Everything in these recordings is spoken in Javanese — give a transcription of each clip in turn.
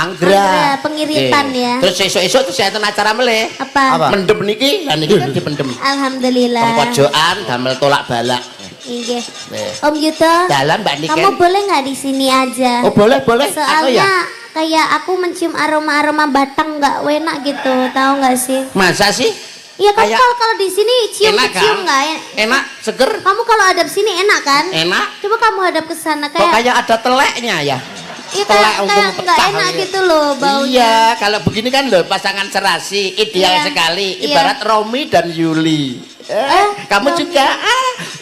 Anggra. Pengiritan ya. Terus esuk-esuk terus enten acara meleh. Apa? Mendem niki, lah niki kan dipendem. Alhamdulillah. Pojokan damel tolak balak. Nggih. Om Yuda. Dalam Mbak Niken. Kamu boleh nggak di sini aja? Oh, boleh. Soalnya kayak aku mencium aroma-aroma batang nggak enak gitu, tahu nggak sih? Masa sih? Iya, kamu kalau di sini cium-cium nggak ya? Enak, seger. Kamu kalau hadap sini enak kan? Enak. Coba kamu hadap ke sana Kok kayak ada teleknya ya? Iya, kayak nggak enak gitu loh baunya. Iya, kalau begini kan loh pasangan serasi ideal sekali. Ibarat Romi dan Yuli. Kamu juga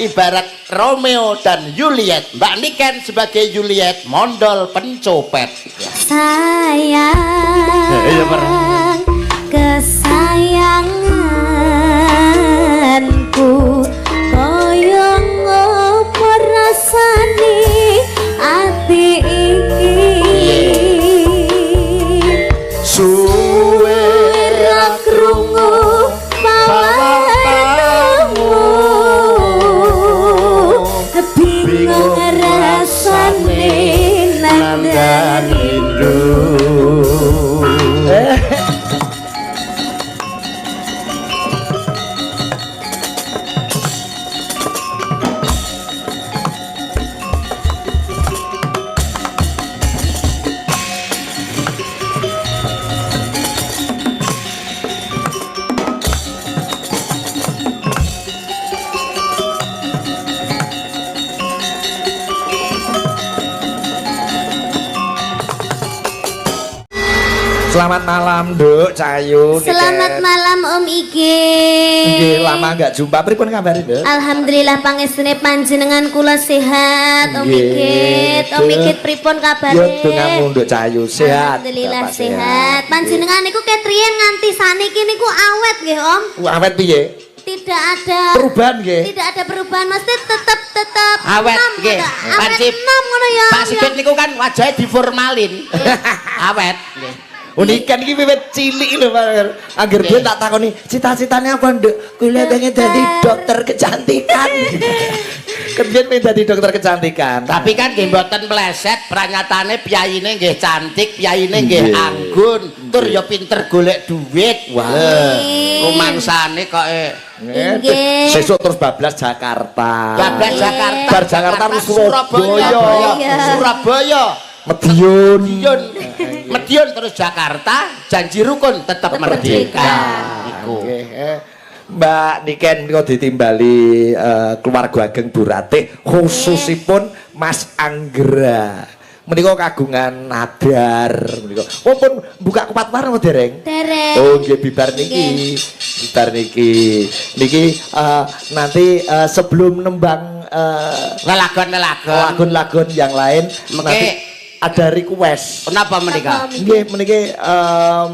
ibarat Romeo dan Juliet. Mbak Niken sebagai Juliet, mondol pencopet. Sayang, kesayanganku, koyo ngopo rasane ati iki. Suwe ra krungu bawamu, bingung rasane nandani Selamat malam, Duk Cahayu. Selamat malam Om Ige. Nggih, lama enggak jumpa. Pripun kabare, Duk? Alhamdulillah pangestune panjenengan kula sehat, Om Ige. Om Ige pripun kabare? Yo dongamu, Duk Cahayu, sehat. Alhamdulillah sehat. Panjenengan niku ketriyen nganti saniki niku awet nggih, Om? Awet piye? Tidak ada perubahan nggih. Tidak ada perubahan, mesti tetap awet nggih. Awet enom ngono ya. Pak Sigit niku kan wajahnya diformalin. Awet nggih. Unikan iki wiwit cilik lho, Pak. Angger biyen tak takoni, cita-citane apa, Nduk? Kula pengen dadi dokter kecantikan. Kebiyen pengen dadi dokter kecantikan. Tapi kan nggih mboten meleset, pranyatane piyayine nggih cantik, piyayine nggih anggun, tur ya pinter golek duit. Wah. Rumangsane kok Nggih. Sesuk terus bablas Jakarta. Bablas Jakarta. Bar Jakarta terus Surabaya. Medion terus Jakarta, janji rukun tetap merdeka. Iku. Mbak Niken niku ditimbali keluarga ageng Bu Ratih, khususipun Mas Anggra. Menika kagungan nadar menika. Oh pun buka kupat war apa dereng? Dereng. Oh nggih bibar niki. Bibar niki. Niki nanti sebelum nembang lagon-lagon yang lain nanti ada request. Kenapa menikah? Nggih meniki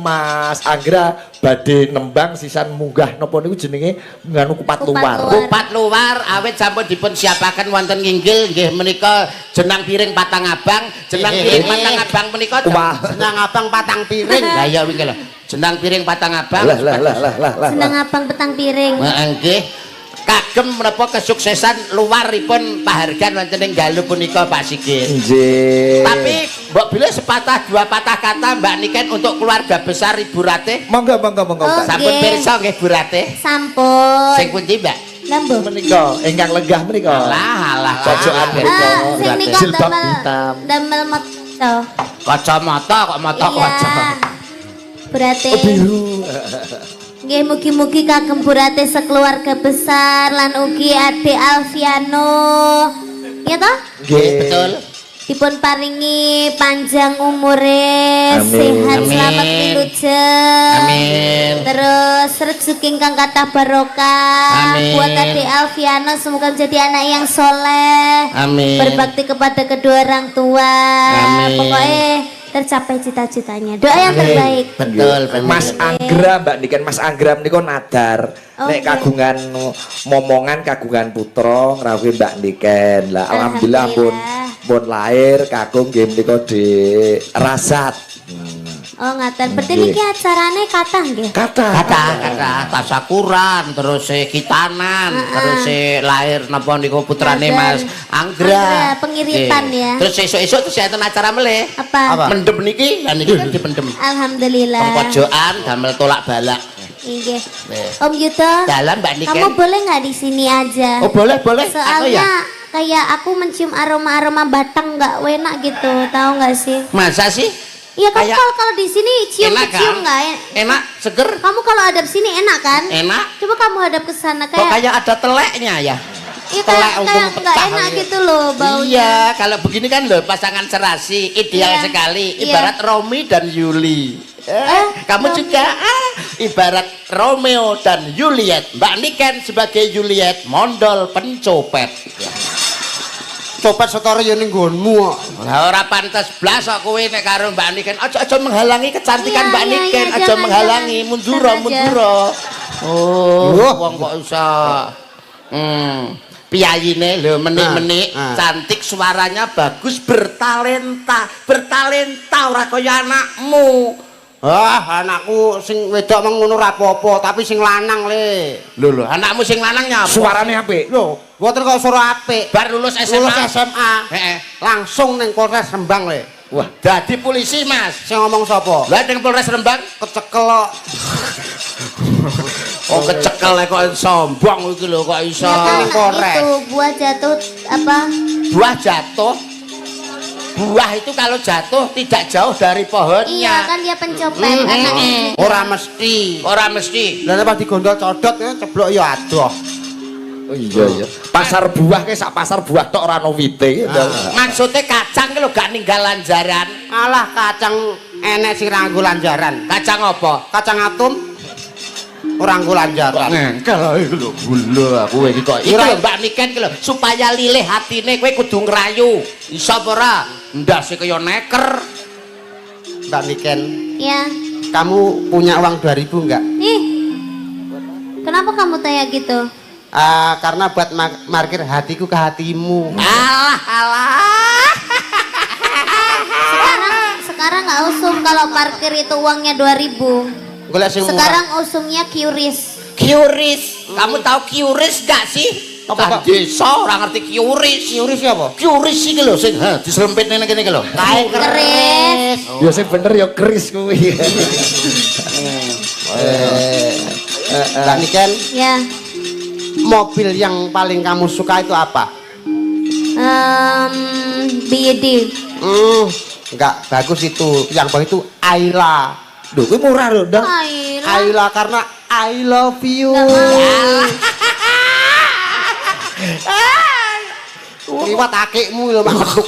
Mas Anggra badhe nembang sisan munggah napa niku jenenge nganu kupat luar. Kupat luar awit sampun dipun siapaken wonten nginggil nggih menika jenang piring patang abang, jenang piring patang abang menika jenang abang patang piring. Lah ya wingi lho. Jenang piring patang abang. Lah. Jenang abang petang piring. Heeh nggih. Kagem menapa kesuksesan luaripun pahargan wonten ing Galuh punika Pak Sigit. Nggih. Tapi mbok bilih sepatah dua patah kata Mbak Niken untuk keluarga besar Ibu Ratih. Monggo. Sampun pirsa nggih Bu Ratih? Sampun. Sing pundi, Mbak? Lambo. Menika ingkang lenggah menika. Alah. Pojokan menika. Sing nika Jilbab hitam. Damel moto. Kacamata kok mata kaca. Berarti biru. nggih mugi-mugi kagem Burate sekeluarga besar lan ugi Ade Alfiano. Ya toh? Nggih, betul. Dipun paringi panjang umure, sehat selamat wilujeng. Amin. Terus rezeki ingkang kathah barokah. Amin. Buat Ade Alfiano semoga menjadi anak yang soleh. Amin. Berbakti kepada kedua orang tua. Amin. Pokoknya tercapai cita-citanya. Doa yang terbaik. Betul. Mas Anggra Mbak Niken, Mas Anggra menika nadar. Nek kagungan momongan kagungan putra ngrawuhi Mbak Niken. Lah alhamdulillah pun lahir kakung nggih menika di rasat. Oh ngaten, berarti niki acarane kathah nggih. Kata tasakuran terus kitanan terus lahir napa niku putrane Mas Anggra pengiritan ya. Terus esuk-esuk terus enten acara meleh Apa? mendem niki lan niki dipendem Alhamdulillah. pojokan damel tolak balak. Iya. Om Yuto. Dalam Mbak Niken. Kamu boleh nggak di sini aja? Oh boleh. Aku ya. Soalnya kayak aku mencium aroma batang nggak enak gitu, tahu nggak sih? Masa sih? Iya kan Kayak kalau di sini cium nggak Enak, seger. Kamu kalau hadap sini enak kan? Enak. Coba kamu hadap ke sana Kok kayak ada teleknya ya? Iya kayak nggak enak gitu loh baunya. Iya, kalau begini kan loh pasangan serasi ideal sekali. Ibarat Romi dan Yuli. Kamu juga ibarat Romeo dan Juliet. Mbak Niken sebagai Juliet, mondol pencopet. Copet setara ya ning nggonmu kok. Lah ora pantes blas kok kowe nek karo Mbak Niken. Aja menghalangi kecantikan Iya, Mbak iya, Niken, iya, aja jangan, menghalangi. jangan. Mundura. Oh, wong kok iso. Piyayine lho menik-menik, cantik, suaranya bagus, bertalenta ora kaya anakmu. Anakku sing wedok meng ngono ora apa-apa, tapi sing lanang le. Lho, anakmu sing lanang nyapa? suarane apik. Lho, mboten kok suara apik. Bar lulus SMA. Lulus SMA. Heeh. Langsung ning Polres Rembang le. Wah, dadi polisi, Mas. Sing ngomong sapa? Lah ning Polres Rembang Kecekel kok. oh kecekel kok sombong iki lho kok iso. Ya kan Polres. itu buah jatuh apa? Buah jatuh. Buah itu kalau jatuh tidak jauh dari pohonnya. Iya kan dia pencopet anaknya. Ora mesti. Ora mesti. Lah nek pas digondol codot ya ceblok ya adoh. Oh iya. Pasar buah ke sak pasar buah tok ora ono wite. Maksudnya kacang ki lho gak ninggal lanjaran. Alah kacang enek sing nganggo lanjaran. Kacang apa? Kacang atum ora nganggo lanjaran. Kalau iku lho gula kowe iki kok. Iki lho Mbak Niken ki lho supaya lilih hatine kowe kudu ngrayu. Iso apa ora? Ndase kaya neker. Mbak Niken, Ya. kamu punya uang 2000 enggak? Ih. Kenapa kamu tanya gitu? Karena buat markir hatiku ke hatimu. Alah. Sekarang nggak usum kalau parkir itu uangnya 2000. Golek sing murah. Sekarang usumnya QRIS. Qris. Kamu tahu Qris gak sih? Apa, Pak? Desa ora ngerti Qris. Nyuri siapa? Qris iki lho sing diselempit nang kene iki lho. Kae Keris. Ya sing bener ya keris kuwi. Mbak Niken, Ya. mobil yang paling kamu suka itu apa? BYD. Enggak bagus itu. Yang bagus itu Ayla. Lho kuwi murah lho, Ndang. Ayla karena I love you. Liwat akikmu lho makhluk.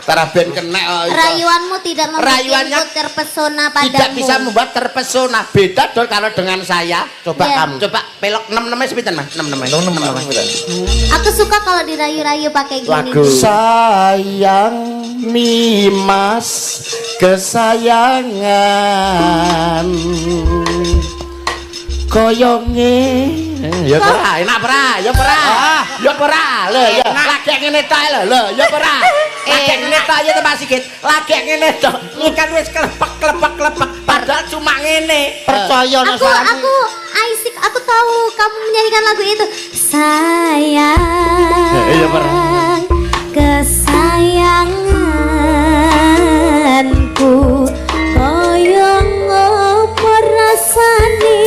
Taraben kena Rayuanmu tidak membuat Rayuannya ibu terpesona padamu. tidak bisa membuat terpesona. Beda dong kalau dengan saya. Coba Iya. kamu. Coba pelok 6 sepinten Mas? 6 Aku suka kalau dirayu-rayu pakai gini. Lagu. Sayang Nimas kesayangan koyonge ya ora enak ora ya ora ya ora lho ya lagi ngene tok lho ya ora lagi ngene tok ya Mas Sigit lagi ngene tok kan wis klepek padahal cuma ngene Percaya nek Aku Aisik, aku tahu kamu menyanyikan lagu itu. Sayang, kesayanganku, koyong ngopo rasane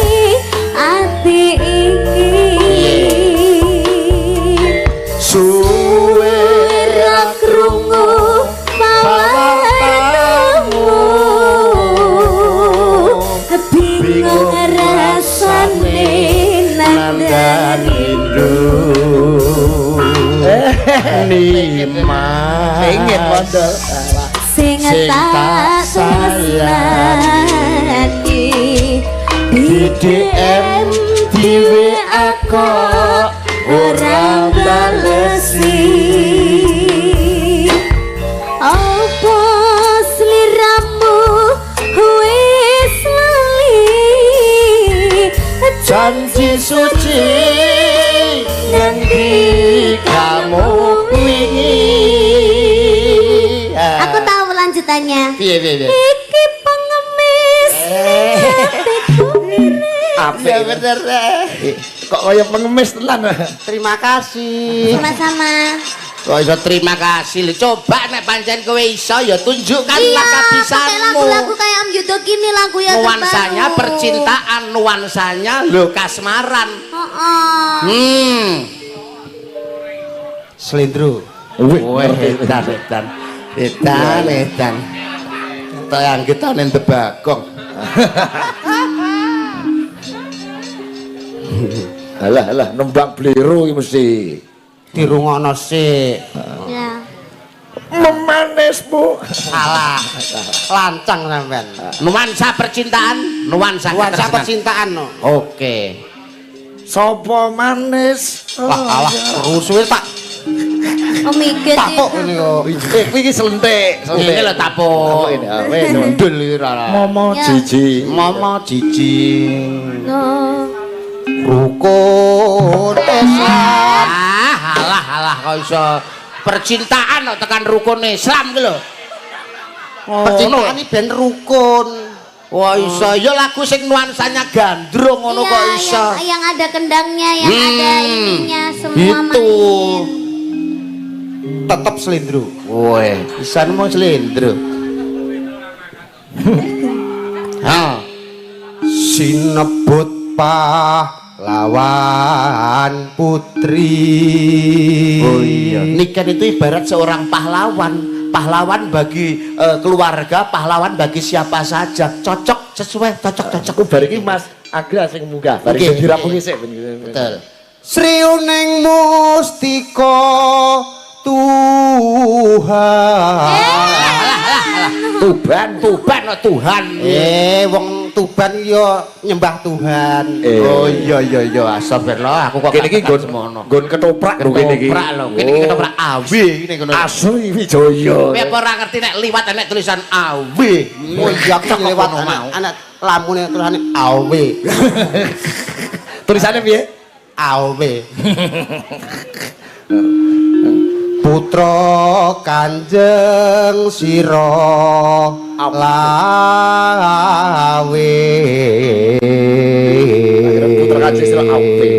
ati iki. suwe Ra krungu pawarmu, bingung rasane nandani Nimas Pengen modal. sing tak tresnani di DM di WA kok ora balesi. Apa sliramu wis lali janji suci ngendi kamu wingi Aku tahu lanjutannya. piye Iki apik. Ya bener. Kok kaya pengemis tenan. Terima kasih. Sama-sama. Kok iso terima kasih lho. Coba nek pancen kowe iso ya tunjukkanlah Iya, pakai kebisaanmu. lagu-lagu kayak Om Yudo gini lagu yang Nuansanya terbaru. percintaan, nuansanya lho kasmaran. Slendro. Wih, edan. Tayang kita ning Tebagong. Alah, nembang bliru iki mesti. Dirungono sik. Ya. Memanismu. Salah. Lancang sampean. Nuansa percintaan, nuansa Nuansa ketersenangan. percintaan no. Oke. Sopo manis? Wah, alah rusuhe Pak. Om Iget Tapuk ini yo. Kuwi iki selentik. Ini lho tapuk. Ini weh Ndul iki ora. Momo Ya. jiji. Momo jiji. Rukun Islam. Alah kok iso percintaan kok tekan rukun Islam ki lho. Percintaan ini ben rukun. Wah iso ya lagu sing nuansanya gandrung ngono kok iso. Yang ada kendangnya, yang ada ininya semua Gitu. main. Tetep slendro. Woi, pisan mau slendro. Ha. Sinebut pahlawan putri. Oh iya. Nikah itu ibarat seorang pahlawan. Pahlawan bagi keluarga, pahlawan bagi siapa saja. Cocok sesuai, cocok. Aku bar iki Mas Agra sing munggah. Bar iki dirapungi sik. Betul. Sri Uning Mustika Tuhan. Tuban no Tuhan. Wong Tuban yo nyembah Tuhan. Oh iya astagfirullah aku kok kene iki nggon ketoprak lho kene iki. Ketoprak lho. Kene iki ketoprak AW ngene ngono. Asli Wijaya. Kowe apa ora ngerti nek liwat enek tulisan AW. Oh iya aku lewat anak lamune tulisane AW. Tulisannya piye? AW. Putra Kanjeng Sira lawe. Putra Kanjeng Sira lawe.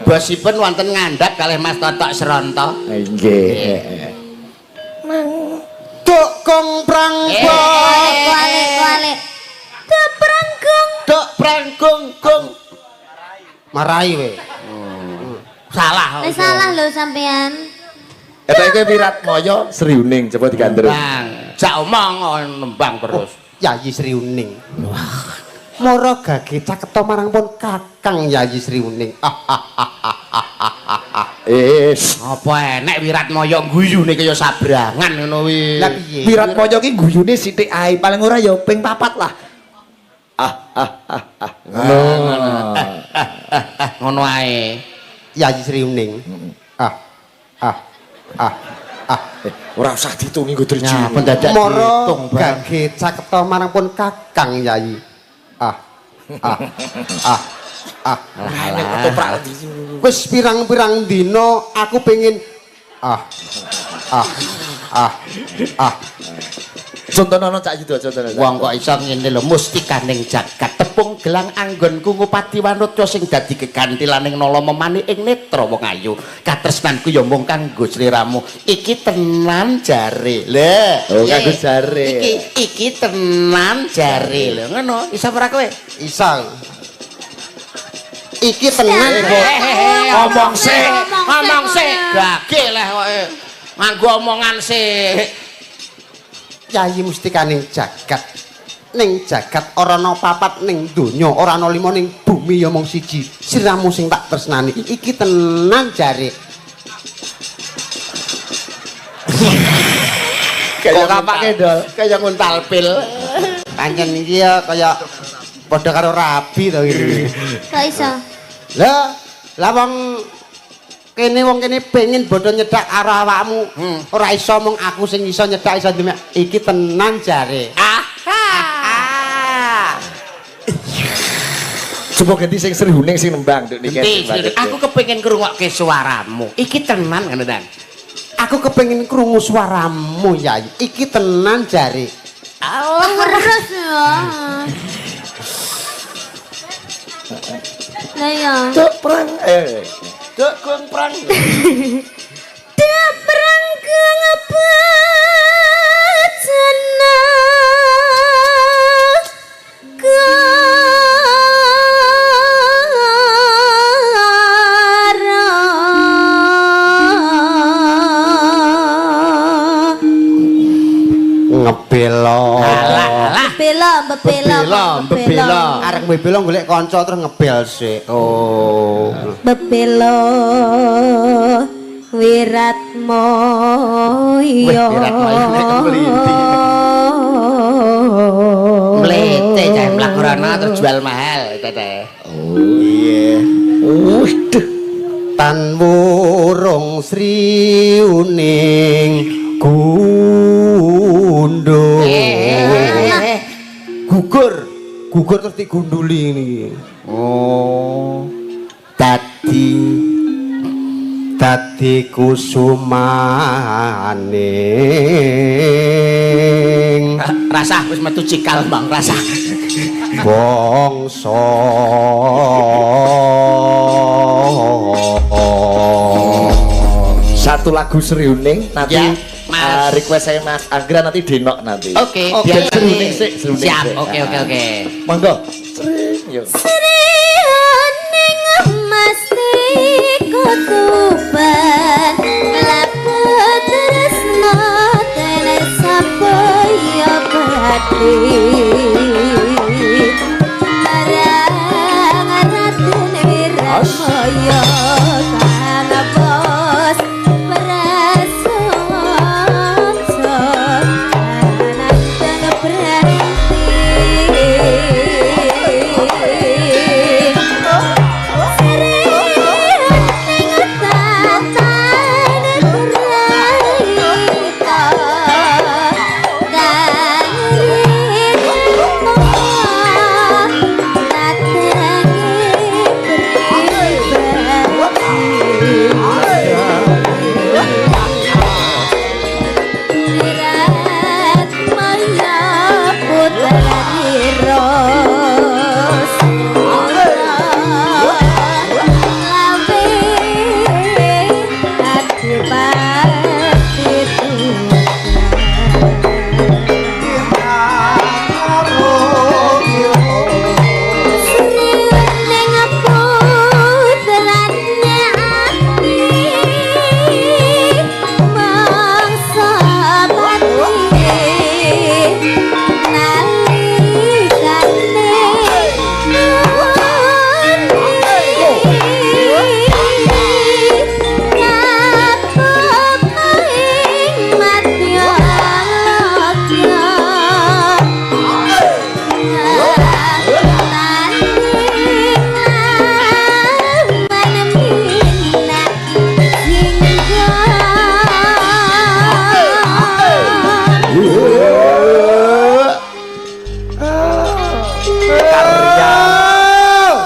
Bosipun wonten ngandhap kalih Mas Totok Sranta. Nggih. Duk kong prangbong. Kualik. Dok pranggung gong. Marai we. Salah. Wis salah lho sampean. Eta iki Wiratmaya Sri Uning coba digandrung. Bang, jak omong nembang terus. Yayi Sri Uning. Wah. Mara gage caketa marang pun Kakang Yayi Sri Uning. Apa enek Wiratmaya guyune kaya sabrangan ngono wi. Lah piye? Wiratmaya ki guyune sithik ae, paling ora ya ping 4 lah. Ngono ae. Yayi Sri Uning. Ora usah ditungi nggo driji. Ya, pendadak Mara diitung, Bang. gage caketa marang pun Kakang Yayi. Wis pirang-pirang dina aku pengin Contohno cak Yuda contohno. Wong kok iso ngene lho mustikaning jagat tepung gelang anggonku ngupati wanutya sing dadi kegantilaning nala memani ing netra wong ayu katresnanku ya mung kanggo sliramu iki tenan jare lho Oh kanggo jare iki tenan jare lho ngono iso ora kowe isa iki tenan ngomong sik gage leh koke nganggo omongan sik Yayi mustikaning jagat ning jagat ora ana papat ning donya ora ana 5 ning bumi ya mung siji siramu sing tak tresnani iki tenan jare kok kapake dol kaya nguntal pil pancen iki ya kaya padha karo rabi to iki Kok iso? lah wong kene wong kene pengen bodho nyedak karo awakmu ora iso mung aku sing iso nyedak iso demek iki tenan jare coba ganti sing Sri Uning sing nembang nduk niki aku kepengin ngrungokke suaramu iki tenan ngono Dang aku kepengin krungu suaramu Yayi iki tenan jare Allah terus ya. Lah ya. Duk perang Duk gung prang. Dak perang kebacana ngebelo. Bebelo. Arek bebelo golek kanca terus ngebel sik. Oh. Bebelo Wirat Moyo. Wirat Moyo nek mliti. Mlete jae mlakurana terus jual mahal teteh. Oh iya. Waduh. Tan wurung sriuning gundul. Gugur terus digunduli niki. Oh. Dadi kusumaning Rasah wis metu cikal Bang, rasah. bangsa Satu lagu seriuning nanti Ya, Mas. request saya Mas Anggra nanti denok nanti. Oke, biar nanti. seriuning sih, seriuning Siap, sih. oke. Monggo. Sering, yuk. Srianing mesti kutuban lapet tresno tene sapaya pati marang Raden Wirasaya kang bos prasonso ananteng berarti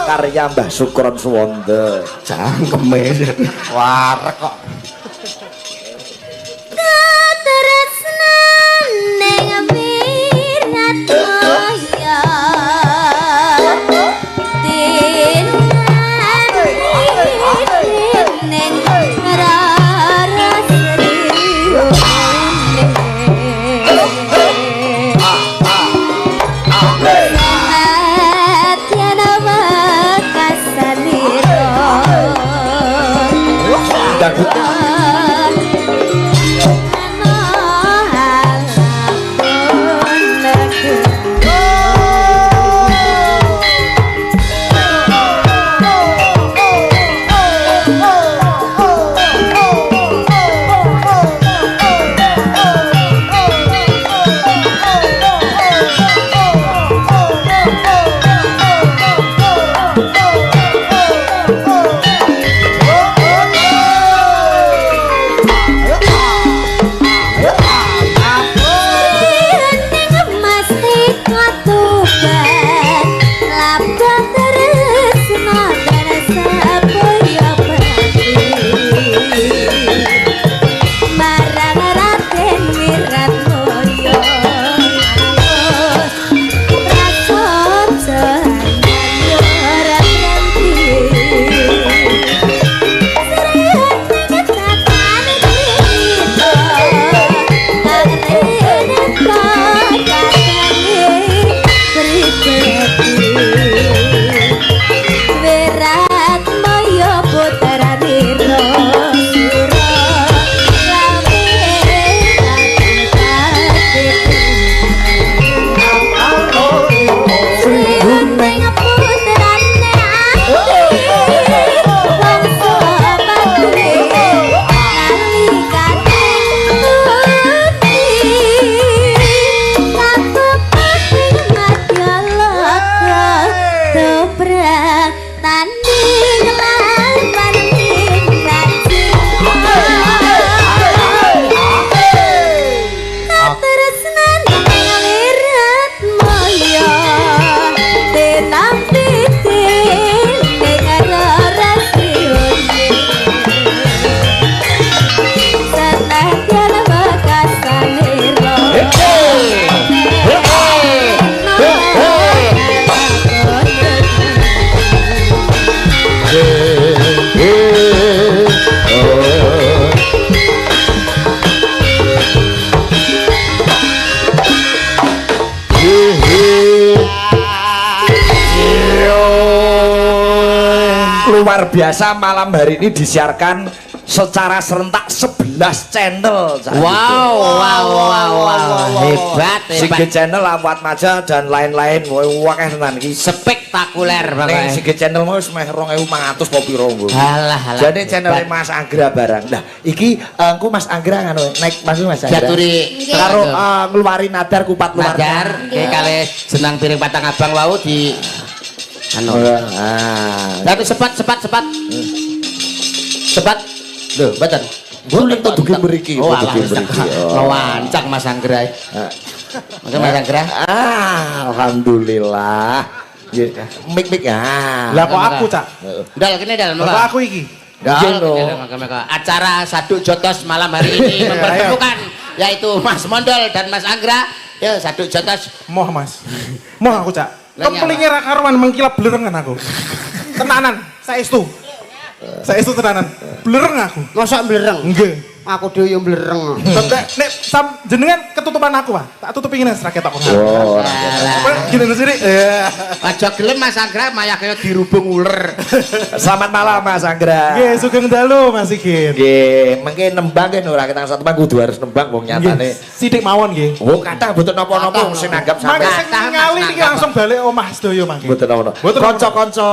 karya Mbah Sukron Suwanda. cangkeme warek kok. luar biasa malam hari ini disiarkan secara serentak 11 channel. Wow. Hebat. Sigi channel Lawat Maja dan lain-lain wakeh tenan iki. Spektakuler Ning banget. Sigi channel mau meh 2500 apa piro nggo. Alah. Jadi channel Mas Anggra barang. Nah, iki engko Mas Anggra ngono naik Mas Anggra. Jaturi Karo ngluwari nadar kupat luar. nadar kayak kali senang piring patang abang wau di anu. Tapi sepat. Lho, mboten. Mboten to dugi mriki, Oh, dugi mriki. Lawancak Mas Anggra. Mangga Mas Anggra. Alhamdulillah. Mik ya. Lah kok aku, Cak? Dal kene dal Kok mangga. aku iki? Iya, no. Mangga. Acara Saduk Jotos malam hari ini mempertemukan yaitu Mas Mondol dan Mas Anggra. Ya, Saduk Jotos. Moh, Mas. Moh aku, Cak. Lah, Kemplinge ra karuan mengkilap blerengan aku. Tenanan, saestu. Saestu tenanan. Blereng aku. Mosok blereng. Nggih. Aku dhewe yo blereng. Nek jenengan ketutupan aku, Pak. Tak tutupi ngene ra ketok. Oh, Gini sini. Aja gelem Mas Anggra mayak kaya dirubung uler. Selamat malam Mas Anggra. Nggih, sugeng dalu Mas Sigit. Nggih, mengke nembang kan ora ketang satu mangku kudu harus nembang wong nyatane. Sithik mawon nggih. Oh, kathah mboten napa-napa sing nanggap Mangke sampe. sing ningali niki langsung balik omah sedaya mangke. Mboten napa-napa. Kanca-kanca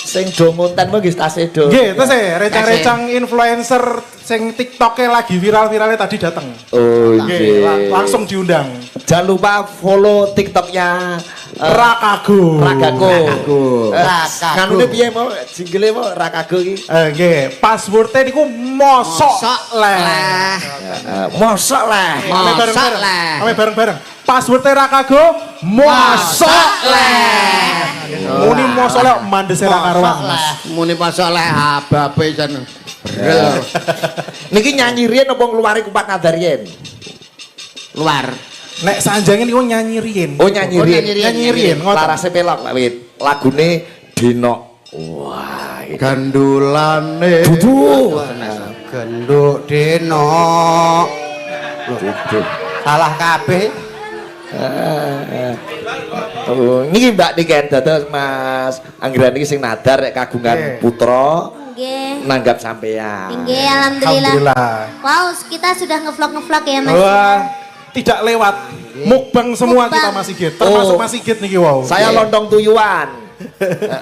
sing do ngonten mah nggih tasih do. Nggih, terus recang-recang influencer sing TikTok-e lagi viral-viralnya tadi datang. Oh Nggih, nggih. langsung diundang. Jangan lupa follow TikToknya Rakago. Rakago. Rakago. Kanune piye mau jingle mau Rakago iki? Nggih, password-e niku mosok leh. Mosok lah. Ame Mosok bareng-bareng. leh. Ame bareng-bareng. Password-e Rakago mosok leh. Muni mosok leh mandese ra karuan. Muni mosok leh ababe jan. Brel. Niki nyanyi riyen apa ngluwari kupat nadar riyen? Luar. Nek sanjange niku nyanyi riyen. Oh nyanyi Oh, riyen. Nyanyi riyen ngoten. Larase pelok Pak Wit. Lagune Dino. Wah, Gandulane. dudu. Genduk deno. Dudu. Salah kabeh. Oh, niki Mbak Niken dados Mas Anggra niki sing nadar rek kagungan putra Nggih. nanggap sampean. Nggih, alhamdulillah. Alhamdulillah. Wow, kita sudah ngevlog ya, Mas. Wah, tidak lewat mukbang semua Mukbang. kita Mas Sigit. Termasuk Oh. Mas Sigit niki wow. Saya lontong tuyuan.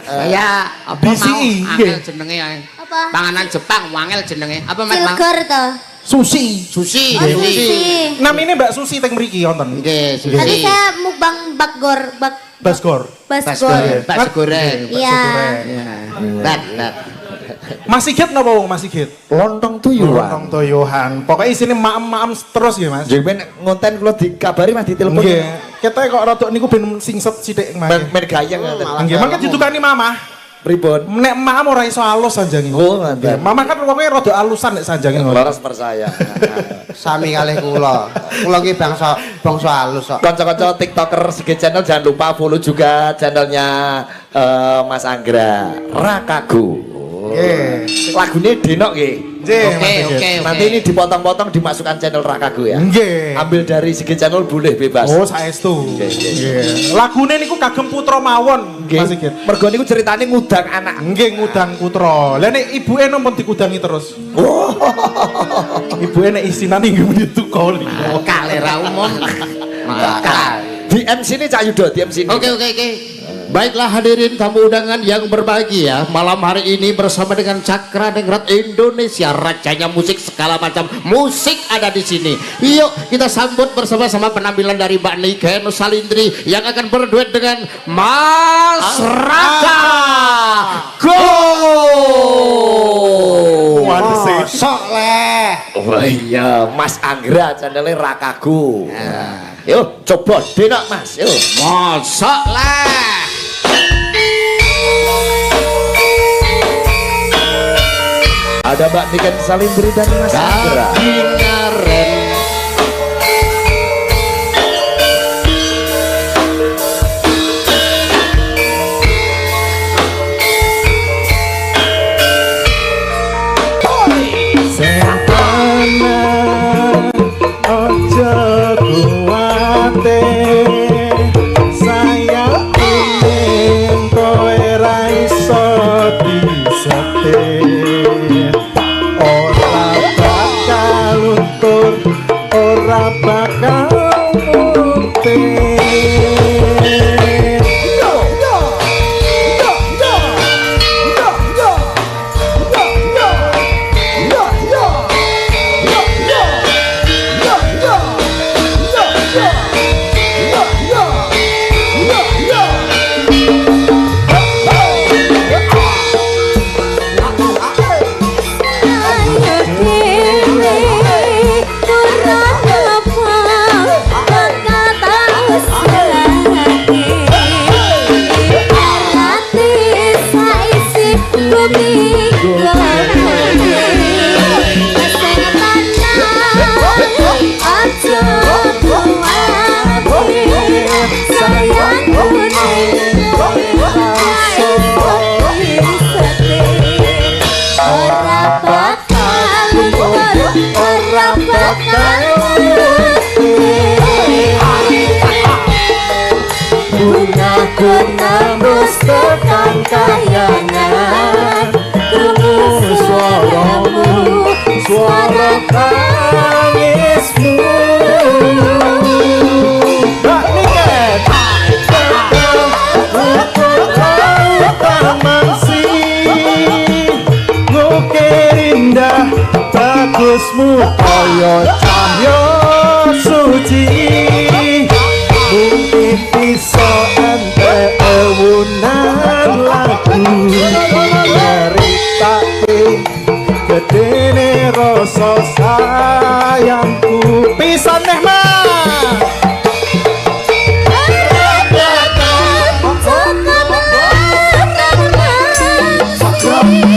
Saya apa BCI, mau nggih. angel jenenge ae. Apa? Panganan Jepang wangel jenenge. Apa Mas? Mang? Cilgor to. Sushi. Sushi. Oh, sushi. Namine Mbak Susi teng mriki wonten. Nggih, Tadi sushi. saya mukbang bakgor, Basgor. basgor. Bakso goreng. Iya. Bat. Mas Sigit napa wong Mas Sigit? Lontong Lontong tuyuan. toyohan. Pokoknya isine maem-maem terus ya Mas. Jadi ben ngonten kula dikabari Mas ditelepon. Nggih. Kita kok rada niku ben singset sithik Men Mas. men gayeng ngoten. Nggih, mangke ditukani mamah. Pripun? Nek maem ora iso alus sanjange. Oh, ngoten. Mamah kan wonge rada alusan nek sanjange ngono. Laras percaya. Sami kalih kula. Kula ki bangsa halus kok. Kanca-kanca TikToker Sigit Channel jangan lupa follow juga channelnya Mas Anggra Rakago. Nggih. Lagune Dino nggih. Nggih, Mas Oke, Sigit. oke. Nanti ini dipotong-potong dimasukkan channel Rakago ya. Nggih. Ambil dari Sigit Channel boleh bebas. Oh, saestu. Nggih. Lagune niku kagem putra mawon, Nggih. Mas Sigit. Mergo niku ceritane ngudang anak. Nggih ngudang putra. Lah nek ibuke nompun dikudangi terus. Oh. Ibuke nek isinane nggih muni tukul. Kalera umum. Di MC ini Cak Yudo, di MC ini. Oke. Baiklah hadirin tamu undangan yang berbahagia, malam hari ini bersama dengan Cakra Ningrat Indonesia, rajanya musik segala macam musik ada di sini. Yuk kita sambut bersama-sama penampilan dari Mbak Niken Salindri yang akan berduet dengan Mas Raka. Go! Sok leh. Oh iya, Mas Anggra channelnya Rakago. Yuk coba Dino Mas, yuk. Mosok lah. Ada Mbak Niken Salindri dan Mas Anggra. Ngaren. Ojo kuwate saya ingin kowe ra iso di cahyo suci mungkin bisa ente ewunan lagu nyeritake gedene rasa sayangku pisan neh mah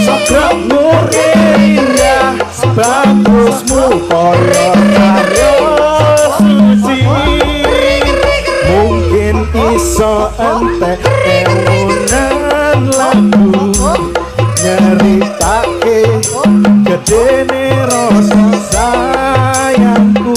Sakrak muria bagusmu para karya suci mungkin iso ente ewunan lagu nyeritake gedene rasa sayangku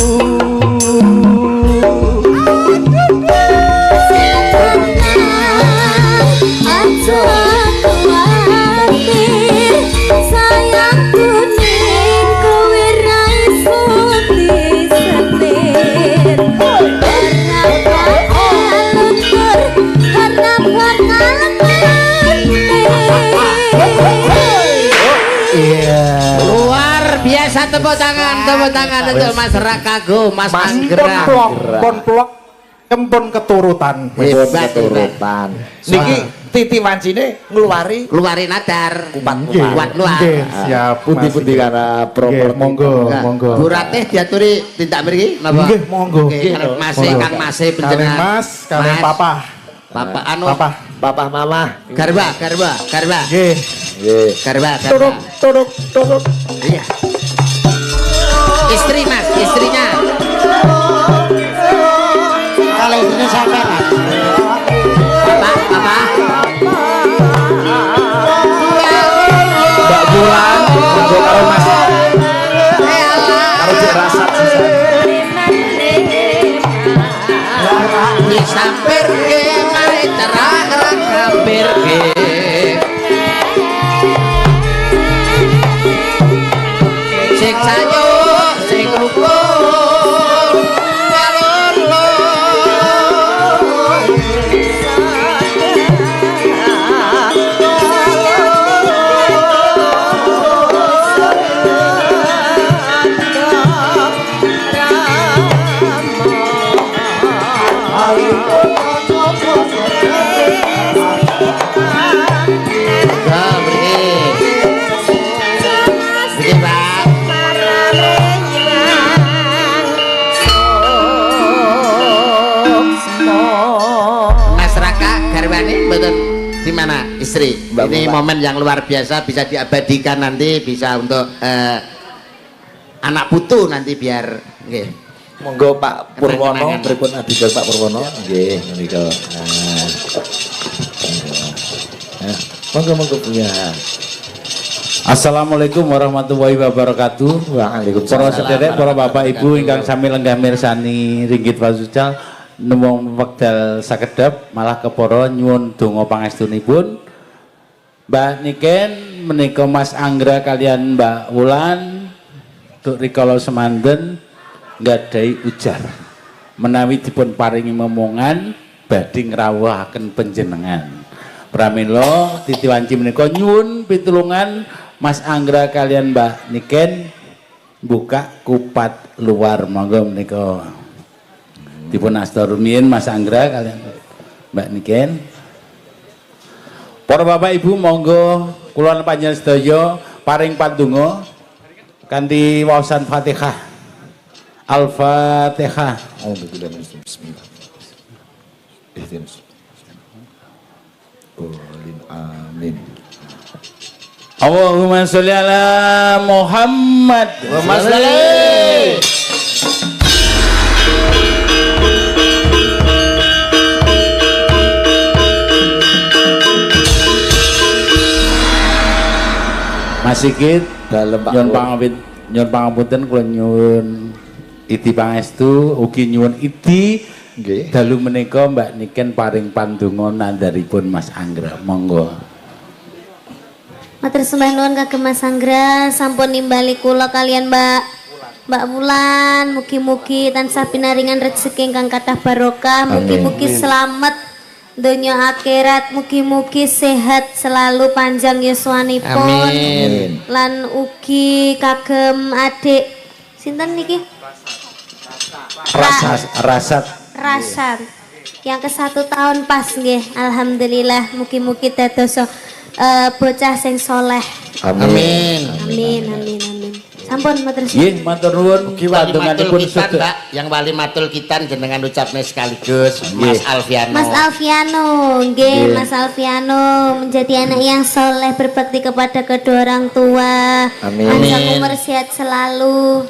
Luar biasa, tepuk tangan untuk Mas Rakago, Mas Anggra. Pon-plok kempon keturutan. Hebat, keturutan. Niki Titi Wancine Ngeluari nadar. Kuat luar. Siap. Pundi-pundi karena properti. Monggo. Bu Ratih diaturi tindak mriki napa? Nggih, monggo. Kang Masih Kalih panjenengan. Mas, kalih Papa. Papa anu. Papa Mama. Garba. Nggih. Nggih. Garba. Turuk. Iya. Istri Mas, istrinya. Kalau ini sampai Papa. Mbak Bulan monggo karo Mas. Karo Cik Rasat sisan. Disampirke mari terang-terang hampirke. Sing sayo sing rukun kalolo. Di mana istri? Mbak Ini Mbak. momen yang luar biasa, bisa diabadikan nanti, bisa untuk anak putu nanti biar nggih. Monggo Pak Purwono, Kenang-kenangan. pripun adhipun Pak Purwono? Nggih, menika. Monggo ya. Assalamualaikum warahmatullahi wabarakatuh. Waalaikumsalam. Para sederek, para bapak ibu ingkang sami lenggah mirsani ringgit wasucal nemung wekdal sakedap malah kepara nyuwun donga pangestunipun. Mbak Niken menika Mas Anggra kalian Mbak Wulan tuk rikala semanden nggadahi ujar menawi dipun paringi momongan badhe ngrawuhaken panjenengan. Pramila Titi Wanci menika nyuwun pitulungan Mas Anggra kalian Mbak Niken buka kupat luar monggo menika dipun asta rumiyin Mas Anggra kalian Mbak Niken. Para bapak ibu monggo kula panjenengan sedaya paring pandonga kanthi waosan Fatihah. Al-Fatihah. Amin. Allahumma sholli ala Muhammad. Mas Lali. Mas Sigit Dalem Pak. nyuwun pangapunten kula nyuwun idi pangestu ugi nyuwun idi Nggih. dalu menika Mbak Niken paring pandonga nandharipun Mas Anggra. Monggo. Matur sembah nuwun kagem Mas Anggra sampun nimbali kula kalian Mbak Wulan, mugi-mugi tansah pinaringan rezeki ingkang kathah barokah, mugi-mugi selamat donya akhirat, mugi-mugi sehat selalu panjang yuswanipun. Amin. Lan ugi kagem adik Sinten niki? Rasat. Yang ke 1 tahun pas nggih. Alhamdulillah mugi-mugi dados bocah sing soleh. Amin. Amin. Sampun matur suwun. Nggih, matur nuwun. Mugi wali matul Pantunganipun kitan, sedaya. Mbak. Yang wali matul kitan jenengan ucapne sekaligus Mas Alfiano. Mas Alfiano, nggih Mas Alfiano menjadi anak yang soleh berbakti kepada kedua orang tua. Amin. Panjang umur sehat selalu.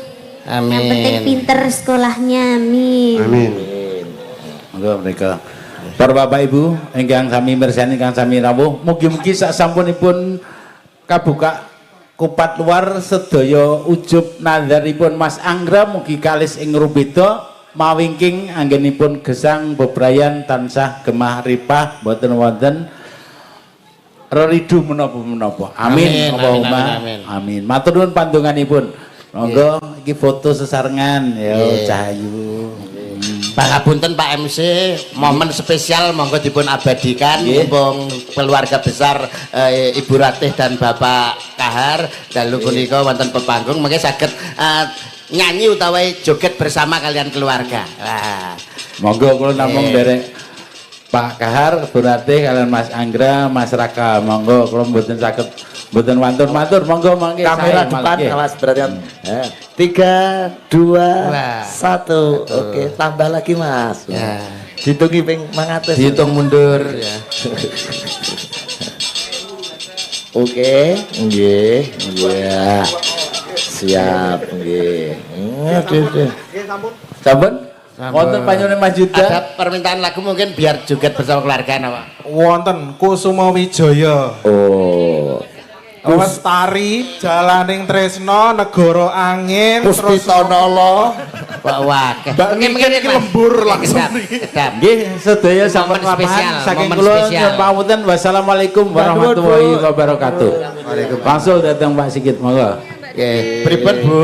Amin. Yang penting pinter sekolahnya. Amin. Amin. Monggo mereka. Para Bapak Ibu ingkang sami mirsani ingkang sami rawuh, mugi-mugi sak sampunipun kabuka kupat luar sedaya ujub nazaripun Mas Anggra mugi kalis ing rubeda mawingking anggenipun gesang bebrayan tansah gemah ripah boten wonten reridu menapa-menapa. Amin. Allahumma amin. Matur nuwun pandonganipun. Monggo iki foto sesarengan ya Cahayu. Pangapunten Pak MC, momen spesial monggo dipun abadikan mumpung keluarga besar Ibu Ratih dan Bapak Kahar dalu punika wonten pepanggung mengke saged nyanyi utawa joget bersama kalian keluarga. Wah. Monggo kula namung derek Pak Kahar, Ibu Ratih kalian Mas Anggra, Mas Raka. Monggo kula mboten saged mboten wantun matur. Monggo mangke Kamera depan Mas perhatian. 3, 2, 1. Oke, tambah lagi Mas. Ya. Ditungi ping 100. Dihitung mundur ya. Oke, nggih. Iya. Siap, nggih. Aduh. Sampun? Wonten panjenengan Mas Yuda. Ada permintaan lagu mungkin biar joget bersama keluarga napa? Wonten Kusuma Wijaya. Oh. Lestari, Jalaning Tresno, Negara Angin, Puspitanala. Pak wakeh. Mbak Niken iki lembur langsung niki. Nggih, sedaya sampun Momen spesial, papahan saking momen kula spesial. nyuwun pamunten. Wassalamualaikum warahmatullahi wabarakatuh. Langsung datang Pak Sigit monggo. Nggih, pripun Bu?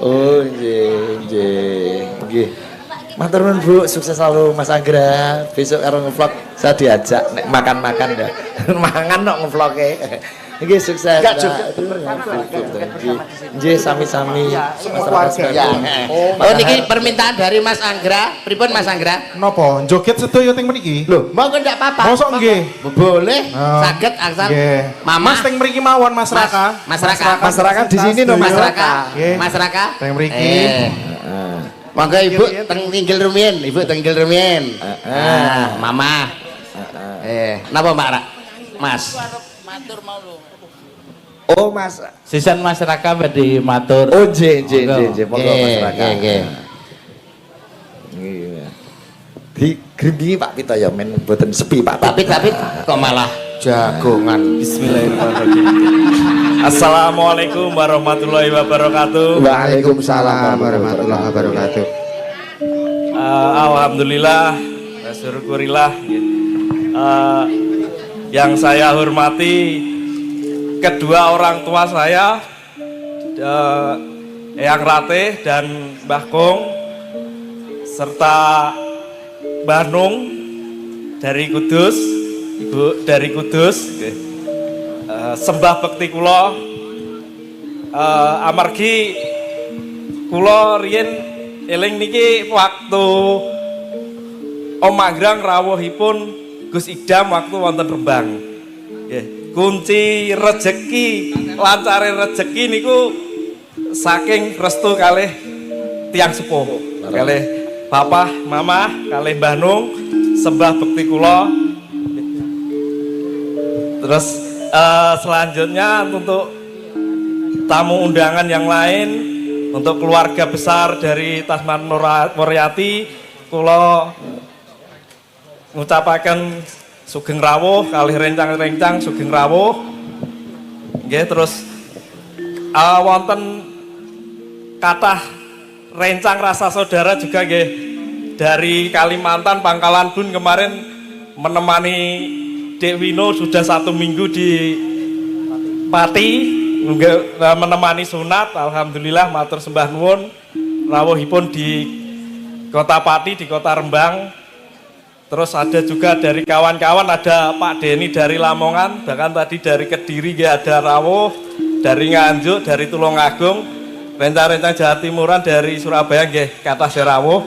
Oh, nggih. Matur nuwun Bu, sukses selalu Mas Anggra. Besok karo ngevlog saya diajak nek makan-makan ya. Mangan kok ngevloge. Nggih sukses. Enggak juga. Nggih sami-sami masyarakat. Oh niki permintaan dari Mas Anggra. Pripun Mas Anggra? Napa? Joget sedaya teng mriki? Loh, monggo ndak apa-apa. Mosok nggih? Boleh. Oh, Saged asal nggih. Mama. Mas teng mriki mawon Mas Raka. Mas Raka. Masyarakat di sini no Mas Mas Raka. Nggih. Mas Raka. Teng mriki. Monggo Ibu teng tinggil rumiyin, Ibu tinggil rumiyin. Mama. Napa Mbak Rak? Mas. Oh Mas. Sisan Mas Raka badhe matur. Oh nggih. Monggo Mas Raka. Nggih. Nggih. Di Grimbi Pak Pito ya men mboten sepi Pak. Tapi kok malah jagongan. Bismillahirrahmanirrahim. Assalamualaikum warahmatullahi wabarakatuh. Waalaikumsalam warahmatullahi wabarakatuh. Alhamdulillah, syukurillah. Yang saya hormati kedua orang tua saya, Eyang Ratih dan Mbah Kong, serta Mbah Nung dari Kudus, Ibu dari Kudus. Sembah bekti kula amargi kula riyen eling niki waktu Om Anggrang rawuhipun Gus Idam waktu wonten Rembang. Nggih, kunci rejeki, lancare rejeki niku saking restu kalih tiyang sepuh, kalih Papa, Mama, kalih Mbah Nung, sembah bekti kula. Terus selanjutnya untuk tamu undangan yang lain, untuk keluarga besar dari Tasman Muryati, kula ngucapaken sugeng rawuh kalih rencang-rencang sugeng rawuh. Nggih, terus wonten kathah rencang rasa saudara juga nggih dari Kalimantan Pangkalan Bun kemarin menemani Dek Wino sudah 1 minggu di Pati menemani sunat. Alhamdulillah matur sembah nuwun rawuhipun di Kota Pati, di Kota Rembang. Terus ada juga dari kawan-kawan, ada Pak Deni dari Lamongan, bahkan tadi dari Kediri ada rawuh, dari Nganjuk, dari Tulungagung. rencang-rencang Jawa Timuran dari Surabaya nggih kathah rawuh.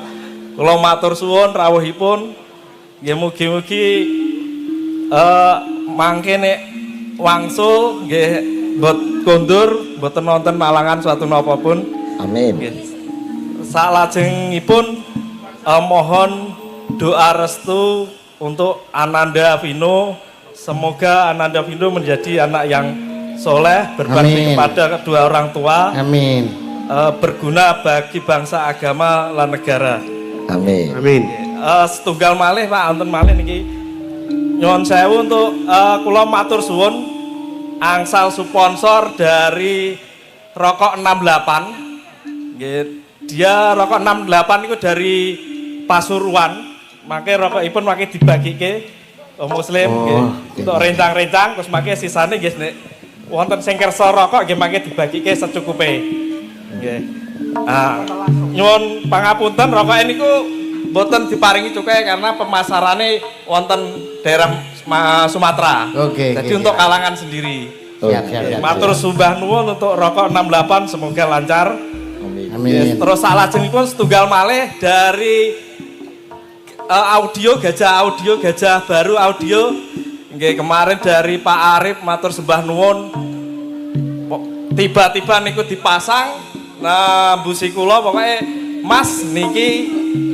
Kula matur suwun rawuhipun. Nggih mugi-mugi mangke nek wangsul nggih kondur mboten wonten malangan suatu napa pun. Amin. Salajengipun mohon doa restu untuk Ananda Vino. Semoga Ananda Vino menjadi anak yang soleh, berbakti kepada kedua orang tua. Amin. Berguna bagi bangsa, agama, lan negara. Amin. Amin. Setunggal malih Pak, wonten malih niki nyuwun sewu untuk kula matur suwun angsal sponsor dari Rokok 68. Nggih, dia Rokok 68 itu dari Pasuruan. Maka rokokipun mangke dibagike muslim untuk rencang-rencang terus mangke sisane nggih nek wonten sing kersa rokok nggih mangke dibagike secukupe. Nggih. Nyuwun pangapunten rokok niku mboten diparingi cukai karena pemasarannya wonten daerah Sumatera. Jadi untuk kalangan sendiri. Siap. Matur sembah nuwun untuk Rokok 68 semoga lancar. Amin. Terus salajengipun setunggal malih dari Gajah Baru Audio. Nggih kemarin dari Pak Arif matur sembah nuwun. Tiba-tiba niku dipasang nah busi kula pokoknya Mas niki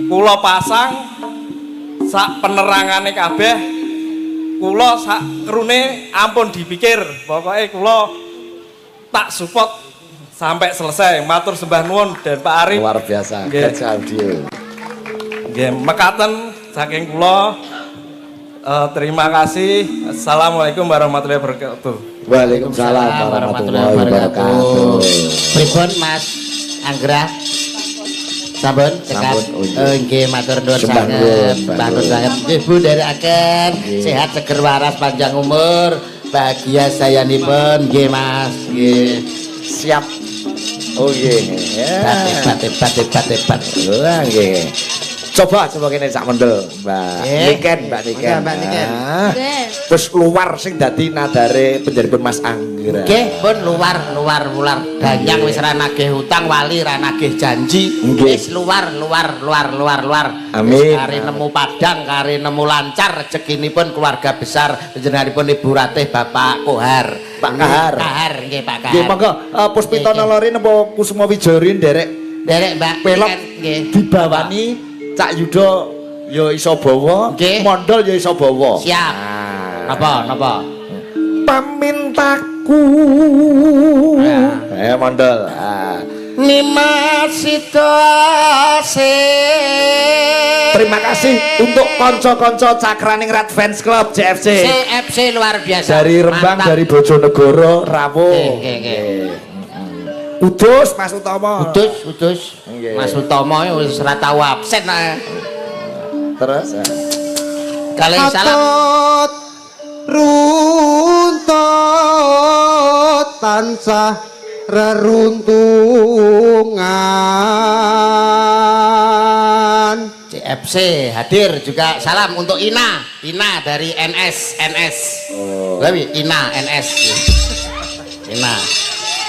kula pasang sak penerangane kabeh kula sak krune ampun dipikir pokoknya kula tak support sampai selesai. Matur sembah nuwun dan Pak Arif Luar biasa. Gajah Audio. Nggih, mekaten saking kula. Terima kasih. Assalamualaikum warahmatullahi wabarakatuh. Waalaikumsalam warahmatullahi wabarakatuh. Pripun Mas Anggra? Sampun cekap. Nggih matur nuwun sanget. Matur sanget. Nggih Bu nderekaken sehat seger waras panjang umur. Bahagia sayanipun nggih Mas. Nggih. Siap. Oh nggih. Hebat. Wah nggih. Coba kene sak mendel, Mbak Niken. Mbak Niken. Terus luar sing dadi nadare penjaripun Mas Anggra. Nggih, pun luar. Danyang wis ra nagih utang, wali ra nagih janji. Wis luar. Amin. Kari nemu padang, kari nemu lancar rezekinipun keluarga besar panjenenganipun Ibu Ratih Bapak Kohar. Pak Kahar. Nggih Pak Kahar. Nggih monggo Puspita Nalori napa Kusuma Wijari nderek Mbak pelok nggih dibawani Cak Yuda ya iso bawa, Mondol ya iso bawa. Siap. Napa? Pamintaku. Mondol. Nimasitose. Terima kasih untuk konco-konco Cakraning Rat Fans Club CFC. CFC luar biasa. Dari Rembang, dari Bojonegoro, Rawuh. Udus Mas Utomo. Udus. Mas Utomo wis ora tau absen. Terus Kali salam runtut tansah reruntungan. CFC hadir juga salam untuk Ina dari NS. Lebih Ina NS.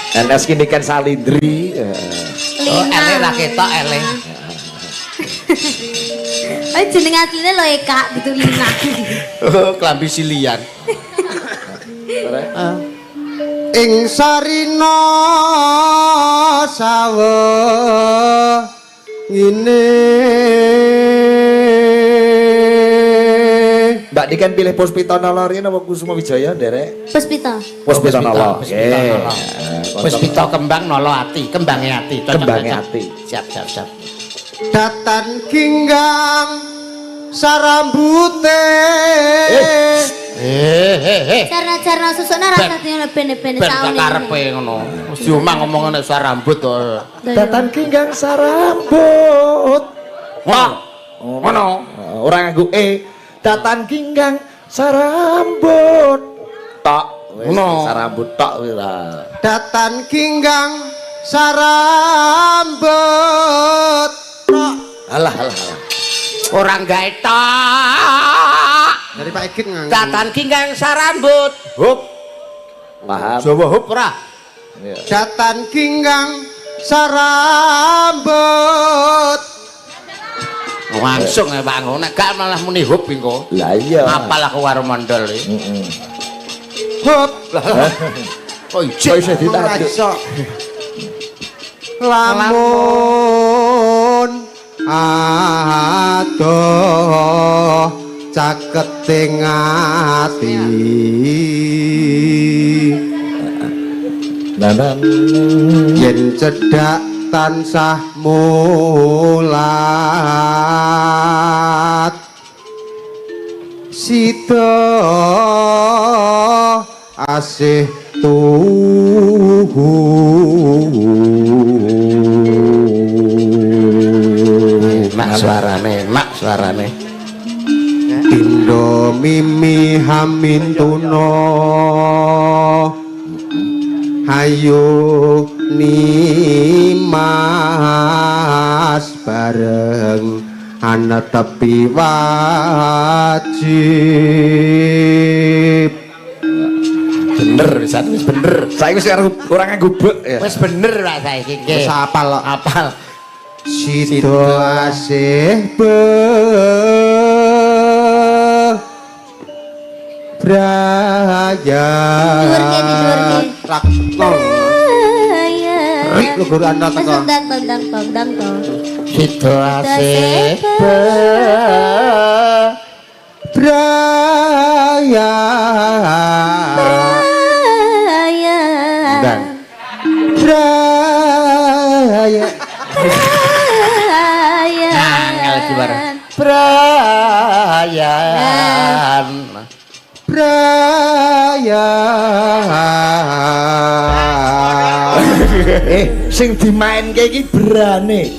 NS kini kan Salindri. Oh, ele ra ketok ele. Jeneng asline lho Eka gitu Lina. Oh, klambi silian. Ing sarina sawah ngene. Mbak Niken pilih Puspita Nalori napa Kusuma Wijaya nderek? Puspita. Puspita Nalori. Puspita kembang nolo ati, kembange ati. Siap. Datan kinggang sarambute. Carna-carna susukna rasa dene bene-bene saune. Ben karepe ngono. Mesti omah ngomong nek suara rambut to. Datan kinggang sarambut. Ngono. Ora nganggo datan kinggang sarambut. Tok. Ngono. Sarambut tok kuwi lah. Datan kinggang sarambut. Alah. Orang gawe tok. Dari Pak Egit nganggo. Datan kinggang sarambut. Hup. Paham. Jawa hup ora. Datan kinggang sarambut langsung ya Pak Anggo nek gak malah muni hub engko lah iya apal aku karo mondol hop oh iso ditajuk lamun adoh caketing ati yen cedhak tansah mulat sida asih tuhu mak suarane Indo mimi hamin tuno hayu nimas bareng ana tepi wajib bener wis bener saiki wis kurang gubuk ya wis bener Pak saiki wis apal kok apal sida asih Braya Raktor Rik lu guru anda teko Dang situasi Braya dan Braya angel juara Brian sing dimainke iki brane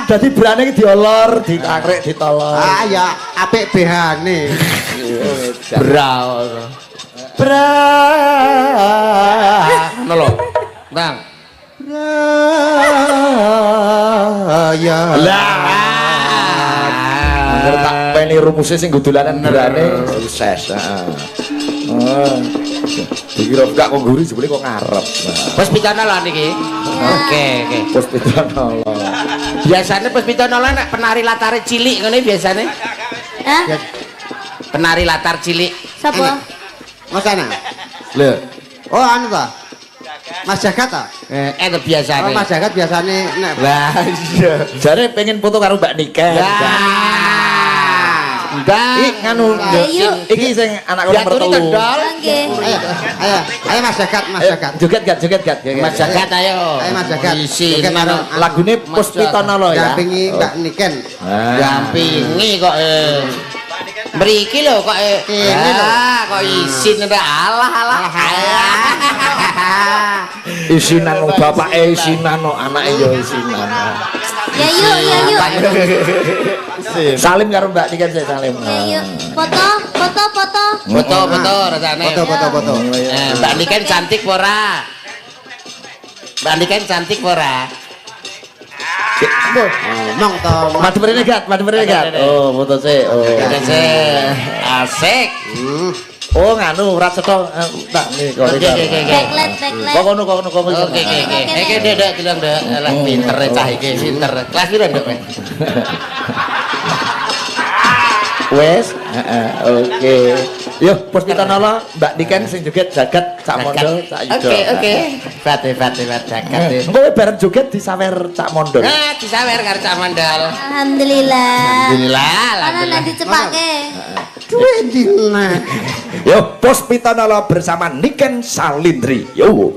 dadi brane iki diolor ditakrek ditolor ya apik behane ngono lho Bang Braya Angger tak peni rumusé sing gudulanan brane sukses. Dikira gak kok nguri jebule kok ngarep. Pos pitanolon iki. Oke. Pos pitanolon. Biasane pos pitanolon nek penari latar cilik ngene biasane. Hah? Penari latar cilik. Sapa? Mas ana Lho, oh anu ta Mas Jagat ta itu biasane. oh Mas Jagat biasane nek Lah iya. Jare pengen foto karo Mbak Niken. Iki nganu iki sing anak kula mertu. Nggih. ayo Mas Jagat Joget gak. Mas Jagat ayo. Ayo Mas Jagat. Isi Joget karo Lagune Pos Pitonolo ya. dampingi Mbak Niken dampingi kok mriki lho kok Kene lho. kok isin alah. Isinan bapake isinan anake ya isinan. Ya yuk. Salim karo Mbak Niken saya salim. Ya yuk. Foto. Foto rasane. foto Mbak Niken cantik ora? Mbak Niken cantik ora? ngomong to Mati mrene gat. Oh, foto sih. Oh. Asik. Oh, nganu ora cetha tak niku. Backlight. Kok ngono. Oke. Iki Dek bilang Dek, lah pinter cah iki, pinter. Kelas piro Dek? Wes, oke. Yo, Pos Pitonolo, Mbak Niken sing joget jagat Cak Mondol, Cak Yudo. Oke. Bate jagat. Engko bareng joget disawer Cak Mondol. Nah, disawer karo Cak Mondol. Alhamdulillah. Alhamdulillah. Nanti cepake. duwe dina Yo, Pos Pitonolo bersama Niken Salindri. Yo.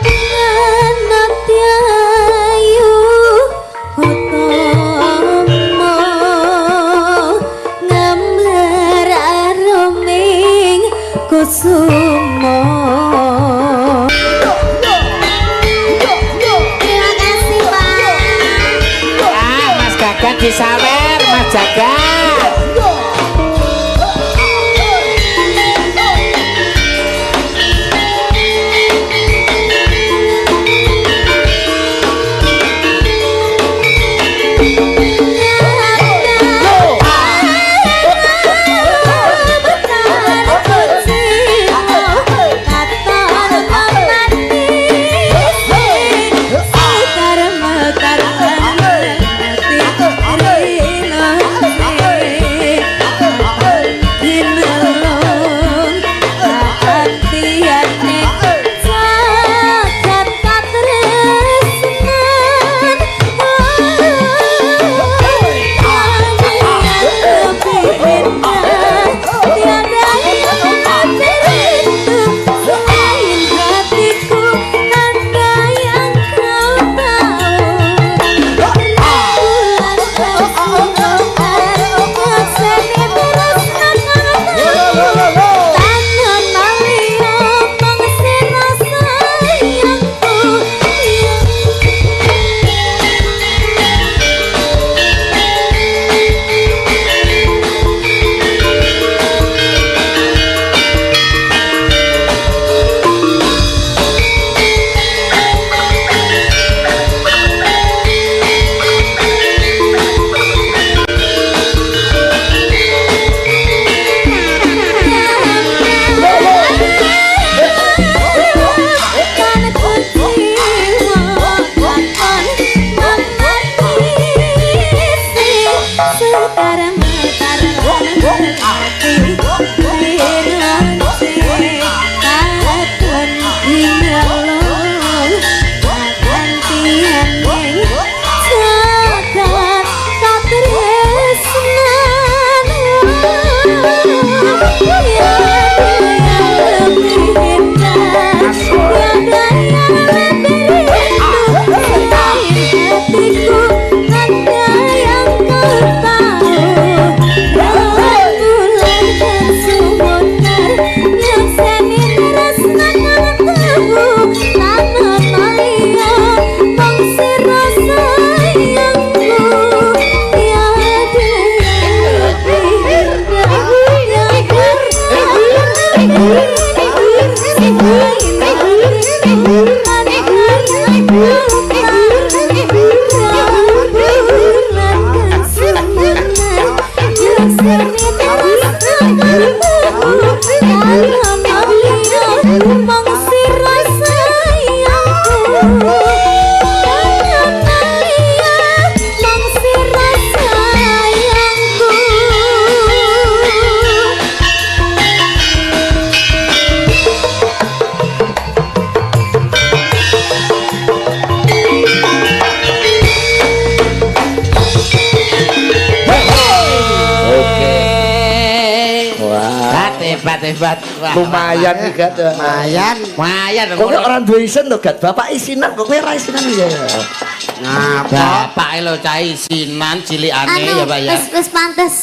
Anak Yayu Jagat. hebat. Lumayan iki Gat. Lumayan. Kok ora duwe isin to Gat? Bapak isinan kok kowe ora isinan ya. Nah, bapak lho cah isinan cilikane ya Pak ya. Wis pantes.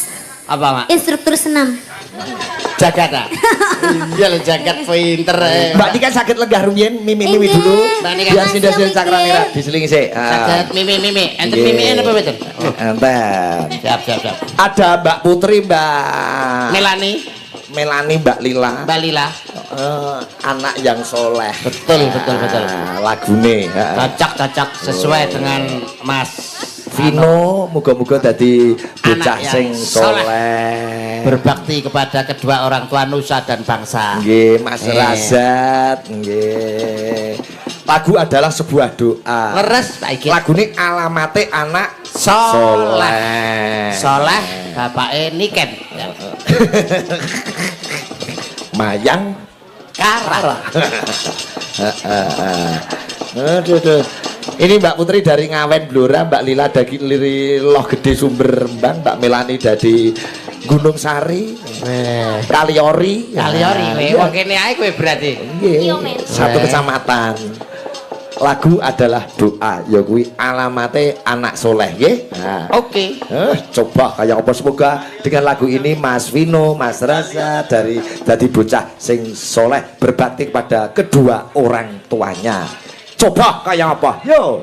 Apa Mak? Instruktur senam. Jagat ah. Iya lho Jagat pinter. Mbak ini kan sakit lenggah rumiyin mimi dulu. Biar sindas-sindas cakrane ra diselingi sik. Sakit mimi. Enten mimi apa mboten? Enten. Siap. Ada Mbak Putri, Mbak Melani, Mbak Lila. Anak yang soleh. Betul. Lagune. Cocok sesuai dengan Mas Vino, muga-muga dadi bocah sing soleh. Berbakti kepada kedua orang tua nusa dan bangsa. Nggih, Mas Razat, nggih. Lagu adalah sebuah doa. Leres Pak iki. Lagune alamate anak soleh. Soleh bapake Niken. Mayang Kara. Aduh. Ini Mbak Putri dari Ngawen Blora, Mbak Lila dari Loh Gede Sumber Rembang, Mbak Melani dari Gunung Sari, Kaliori. Wong kene ae kowe berarti. Nggih. Satu kecamatan. Lagu adalah doa, ya kuwi alamate anak soleh nggih. Nah. Oke. Coba kayak apa, semoga dengan lagu ini Mas Vino, Mas Raza dari bocah sing soleh berbakti kepada kedua orang tuanya. Coba kayak apa? Yo.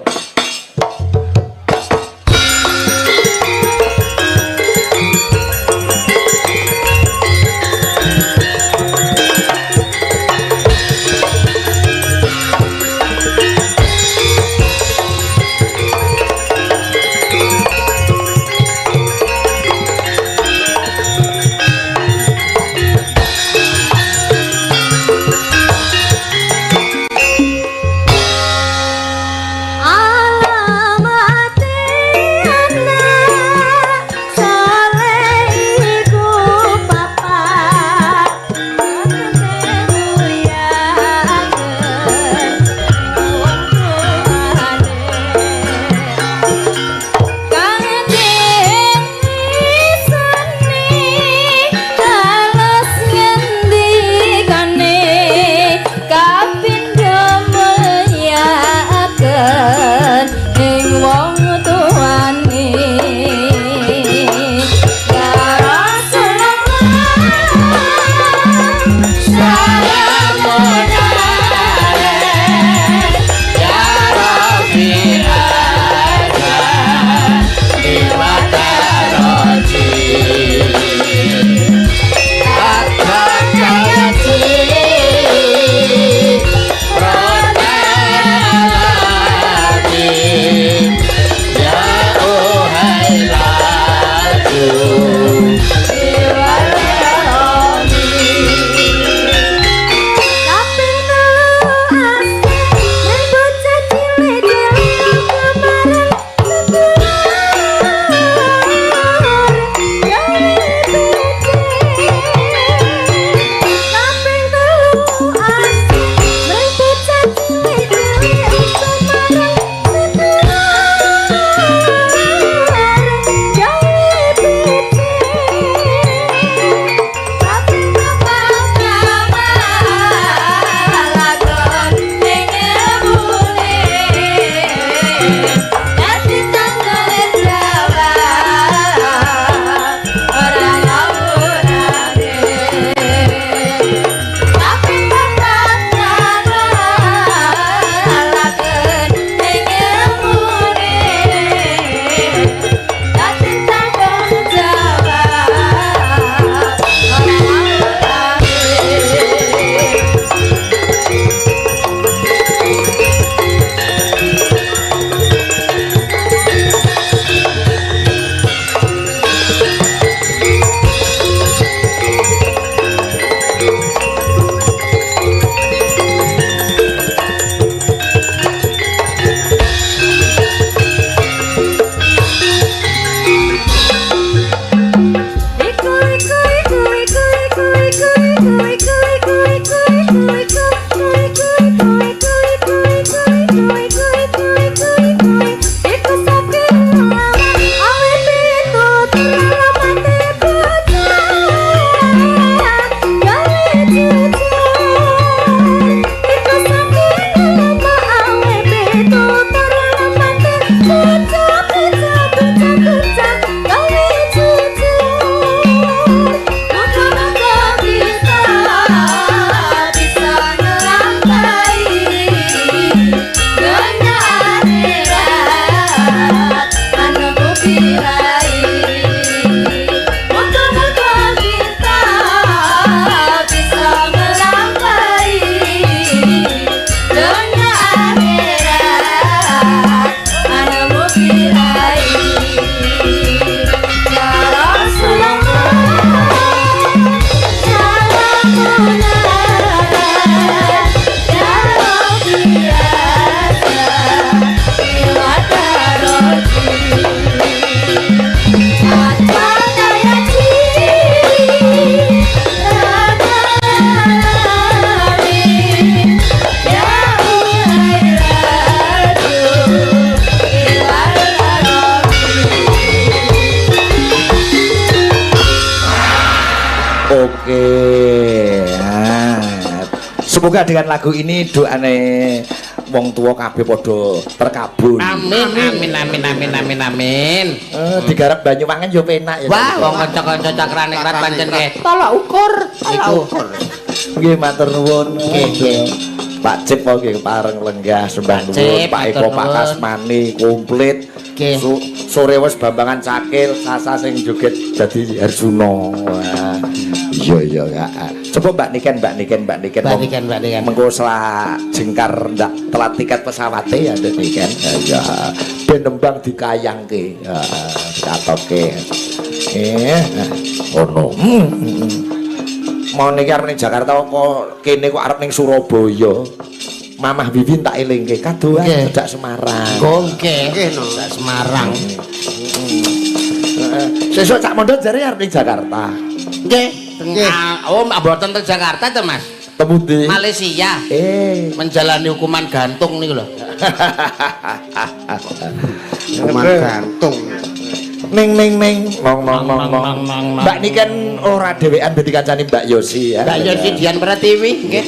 Oke. Nah, semoga dengan lagu ini doane wong tua kabeh padha terkabul. Amin amin amin amin amin amin. Digarap Banyuwangen yo penak ya. Wah, wong kanca-kanca cakrane krat pancen nggih. Tolak ukur, tolak Iku. ukur. Nggih matur nuwun. Nggih. Pak Cip kok nggih pareng lenggah sembah Pak nuwun Cip, Pak Eko matur Pak nuwun. Kasmani komplit. Nggih. Sore wis Bambangan Cakil Sasa sing joget dadi Herjuna. Wah. Iya ya. Coba Mbak Niken. Mbak Niken. Mengko selak jengkar ndak telat tiket pesawate ya Mbak Niken. Ya ben nembang dikayangke. Ya katoke. Ono. Mau niki arep ning Jakarta apa kene kok arep ning Surabaya. Mamah Wiwin tak elingke kadoan dak Semarang. Nggih no. Sak Semarang. Sesuk Cak Mondot jare arep ning Jakarta. Nggih. Oh, mboten teng Jakarta to, Mas. Temu di Malaysia. Menjalani hukuman gantung niku lho. Hukuman gantung. Ning nong. Mbak ini kan ora dhewean dadi kancane Mbak Yosi ya. Mbak Yosi Dian Pratiwi nggih.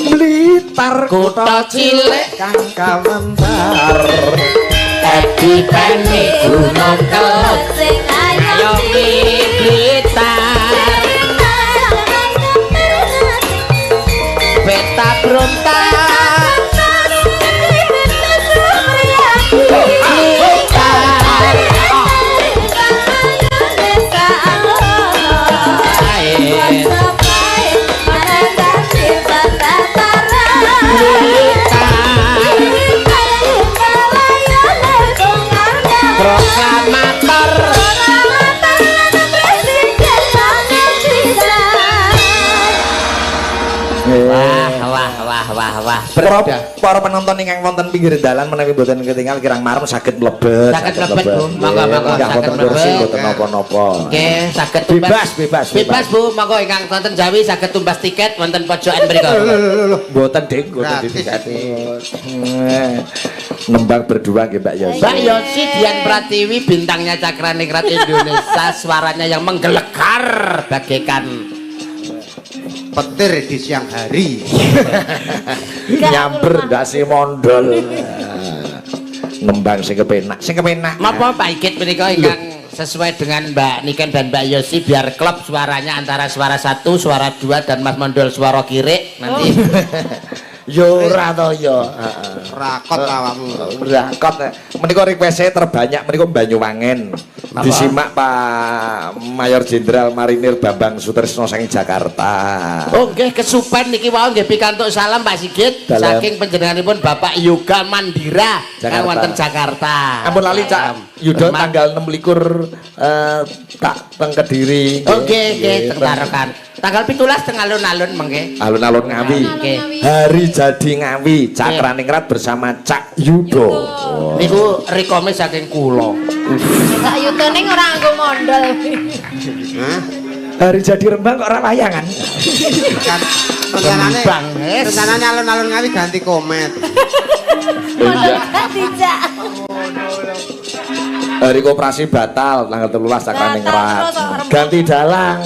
Blitar Kota cilik kang kawentar. Edi Peni Gunung Kelut Sing ayo Blitar Peta Brontak proklamator wah Para penonton ingkang wonten pinggir dalan menawi boten ketinggal kirang marem saged mlebet. Saged mlebet, Bu. Monggo-monggo Enggak saged wonten kursi mlebet. boten napa-napa. Nggih, saged Bebas. Bu. Monggo ingkang wonten Jawi saged tumbas tiket wonten pojokan mriku. Boten Ding, boten ditikati. Nembang berdua nggih Mbak Yosi. Mbak Yosi Dian Pratiwi bintangnya Cakraningrat Indonesia, suaranya yang menggelegar bagaikan Petir di siang hari. Nyamber ndase mondol. Nembang sing kepenak. Napa Pak Ikit menika ingkang sesuai dengan Mbak Niken dan Mbak Yosi biar klub suaranya antara suara 1, suara 2 dan Mas Mondol suara kirik nanti. Yo ora to yo. Rakot awakmu. Rakot. Menika request terbanyak menika Banyuwangen. Disimak Pak Mayor Jenderal Marinir Bambang Sutrisno saking Jakarta. Oh nggih kesupen niki wau nggih pikantuk salam Pak Sigit saking panjenenganipun Bapak Yoga Mandira kang wonten Jakarta. Ampun lali Cak Yudo tanggal 26 tak teng Kediri. Oh nggih teng Tarekan. Tanggal 17 teng alun-alun mengke. Alun-alun Ngawi. Nggih. Hari jadi Ngawi, Cakraningrat bersama Cak Yudo. Niku rekome saking kula. Kak Yuto ning ora nggo mondol. Hari jadi Rembang kok ora wayangan. Kan rencanane alun-alun Ngawi ganti komet. Iya. Tidak. Hari koperasi batal tanggal 13 Cakraningrat. Ganti dalang.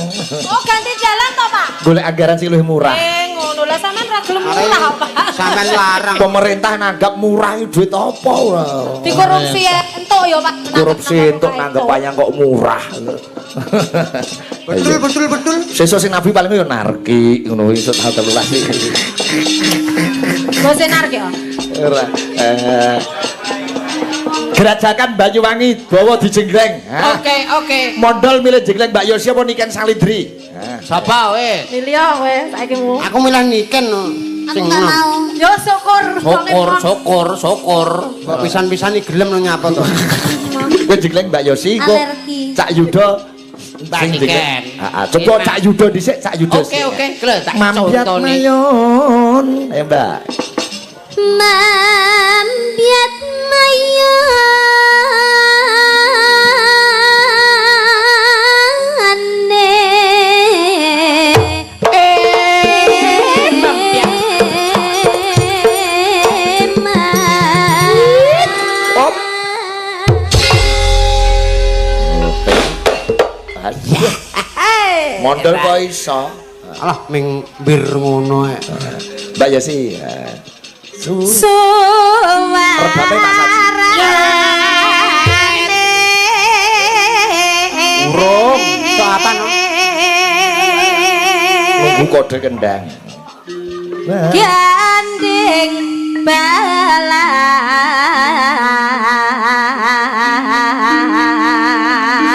Oh, ganti jalan toh, Pak? Golek anggaran sing luwih murah. Ngono lah sampean ra gelem murah apa? Sampean larang. Pemerintah nanggap murah duit apa ora? Dikorupsi entuk ya, Pak. Korupsi entuk nanggap payang kok murah. Betul. Sesuk sing nabi paling yo narki ngono iso tanggal 13 iki. Mbok senar ki. Ora. Gerajakan Banyuwangi bawa dijenggleng. Oke. Mondol milih jenggleng Mbak Yosi apa Niken Salidri? Sapa we? Milih we saiki mu. Aku milih Niken no. Sing Enggak nom. mau. Yo Syukur. Kok pisan-pisan iki gelem no nyapa to. Kowe jenggleng Mbak Yosi kok Alergi. Cak Yudo Mbak sing Niken. jenggleng. Coba Cak Yudo dhisik, Cak Yudo. Oke. Lho tak Mambiat contone. mayon. Ayo Mbak. Mambiat Mondol kok iso. Alah ming mbir ngono ae. Mbak Yesi. Regane tak saji. Urung, so apa no? Nunggu kode kendang. Gandeng bala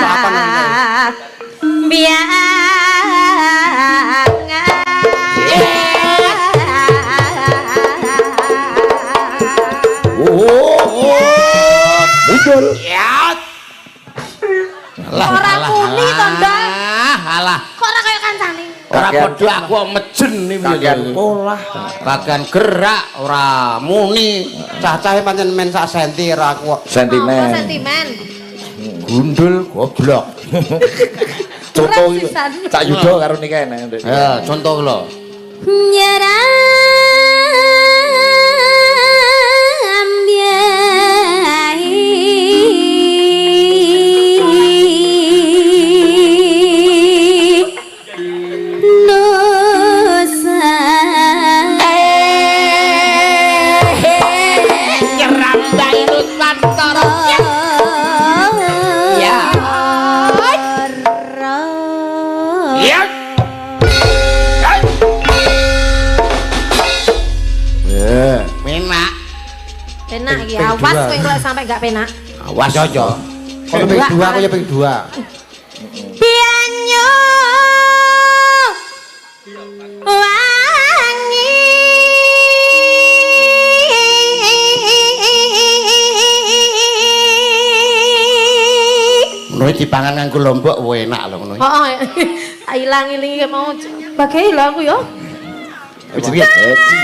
Apa namanya? Betul. Ora kuni to, Ndang. Alah. Kok ora kaya kancane? Ora padha aku mejen iki Kakean polah. bagian gerak ora muni. Cacahe pancen men sak senti ra aku. Apa Sentimen. sentimen? Gundul goblok. Contoh Keren pisan. Cak Yudo karo nikah enak. Ya, contoh lho. Penak iki, awas kowe kok sampe gak penak. Awas yo. Kalau ping 2 aku ya ping 2. Pianyo wangi Ngono dipangan nganggo lombok enak lho ngono. Heeh. Ilang-ilingi mau bagai lho aku yo. Wis piye? Haji.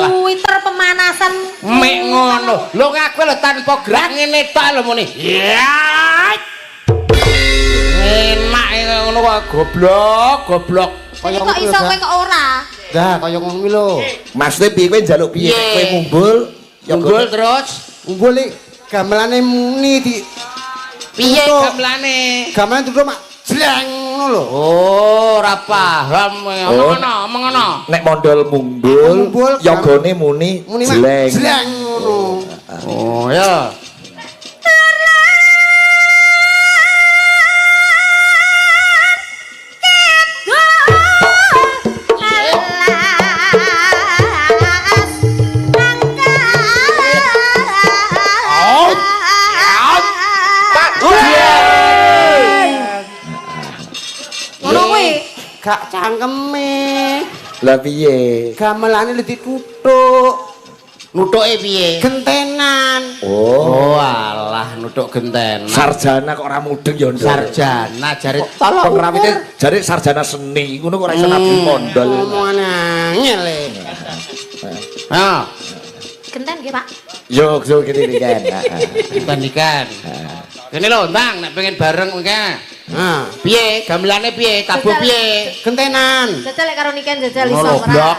Twitter pemanasan Mek ngono. Lho aku lho tanpa gerak ngene tok lho muni. Ya. Enak ngono kok goblok. Kaya kok iso kowe kok ora? Dah kaya ngono kuwi lho. Maksudnya piye kowe njaluk piye? Kowe mumbul, Unggul terus. Unggul iki gamelane muni di Piye Tutuk. gamelane? gamelan tutuk mak jleng ngono lho. Oh, ora paham. Omong ngono. nek mondol mumbul, Mumbul, yogane muni Muni mak jleng. jleng ngono. Oh, ya. Ngono kuwi. Gak cangkeme. Lah piye? Gamelane lu ditutuk. Nutuke piye? Gentenan. Oh, Oh, alah nutuk genten. sarjana kok ora mudeng ya, Nduk. Sarjana jare Pengrawite jare sarjana seni, ngono kok ora iso nabi mondol. Omongane angel e. Ha, Genten nggih, Pak. Yo gini kan. bandingkan. Kene lho, Ndang, nek pengen bareng engke. Nah, Piye? Gamelane piye? Tabuh piye? gentenan. Jajal lek karo niken jajal iso Ngono, blok.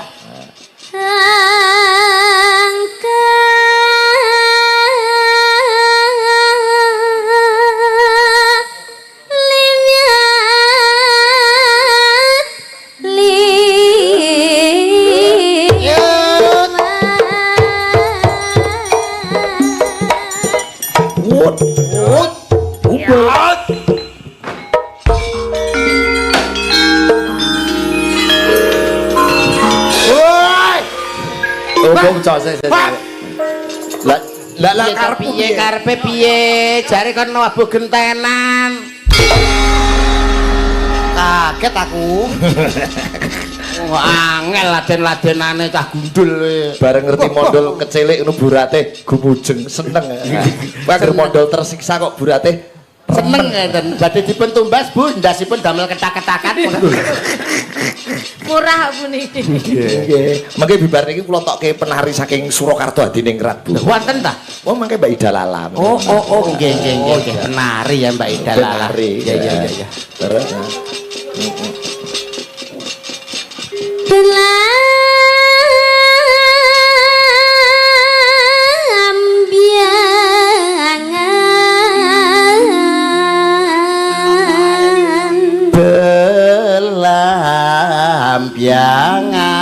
Umum cose. Lah lah Piye karepe piye? Jare kon wabuh gentenan. Kaget aku. Wah, angel laden-ladenane cah gundul. bareng ngerti mondol kecilik ngono burate gumujeng seneng. Wae mondol tersiksa kok burate Seneng ngeten. Badhe dipun tumbas, Bu, ndasipun damel ketak-ketakan. Murah puniki. Nggih. Mangke bibar niki kula tokke penari saking Surakarta Adiningrat, Bu. Wonten ta? Oh, mangke Mbak Ida Lala. Oh, nggih. Penari ya Mbak Ida Lala. Penari. Iya. Terus. Belambiangan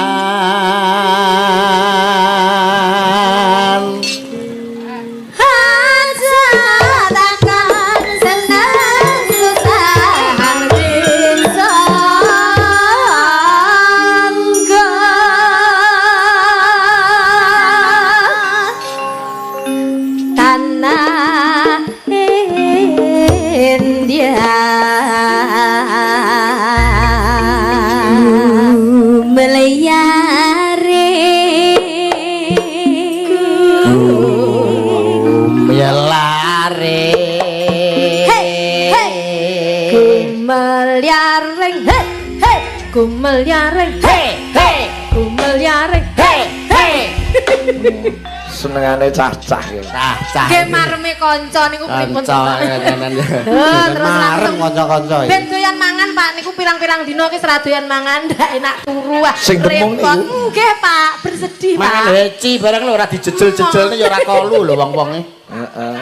Gumel yareng, gumel yareng, Senengane cah-cah ya. cah. Nggih mareme kanca niku pripun Kanca terus Marem kanca-kanca iki. ben doyan mangan Pak niku pirang-pirang dina ki ora doyan mangan ndak enak turu ah. Sing demung Repot. niku. Nggih Pak, bersedih Pak. Mangan heci bareng lho ora dijejel-jejelne ya ora kolu lho wong-wonge. Heeh.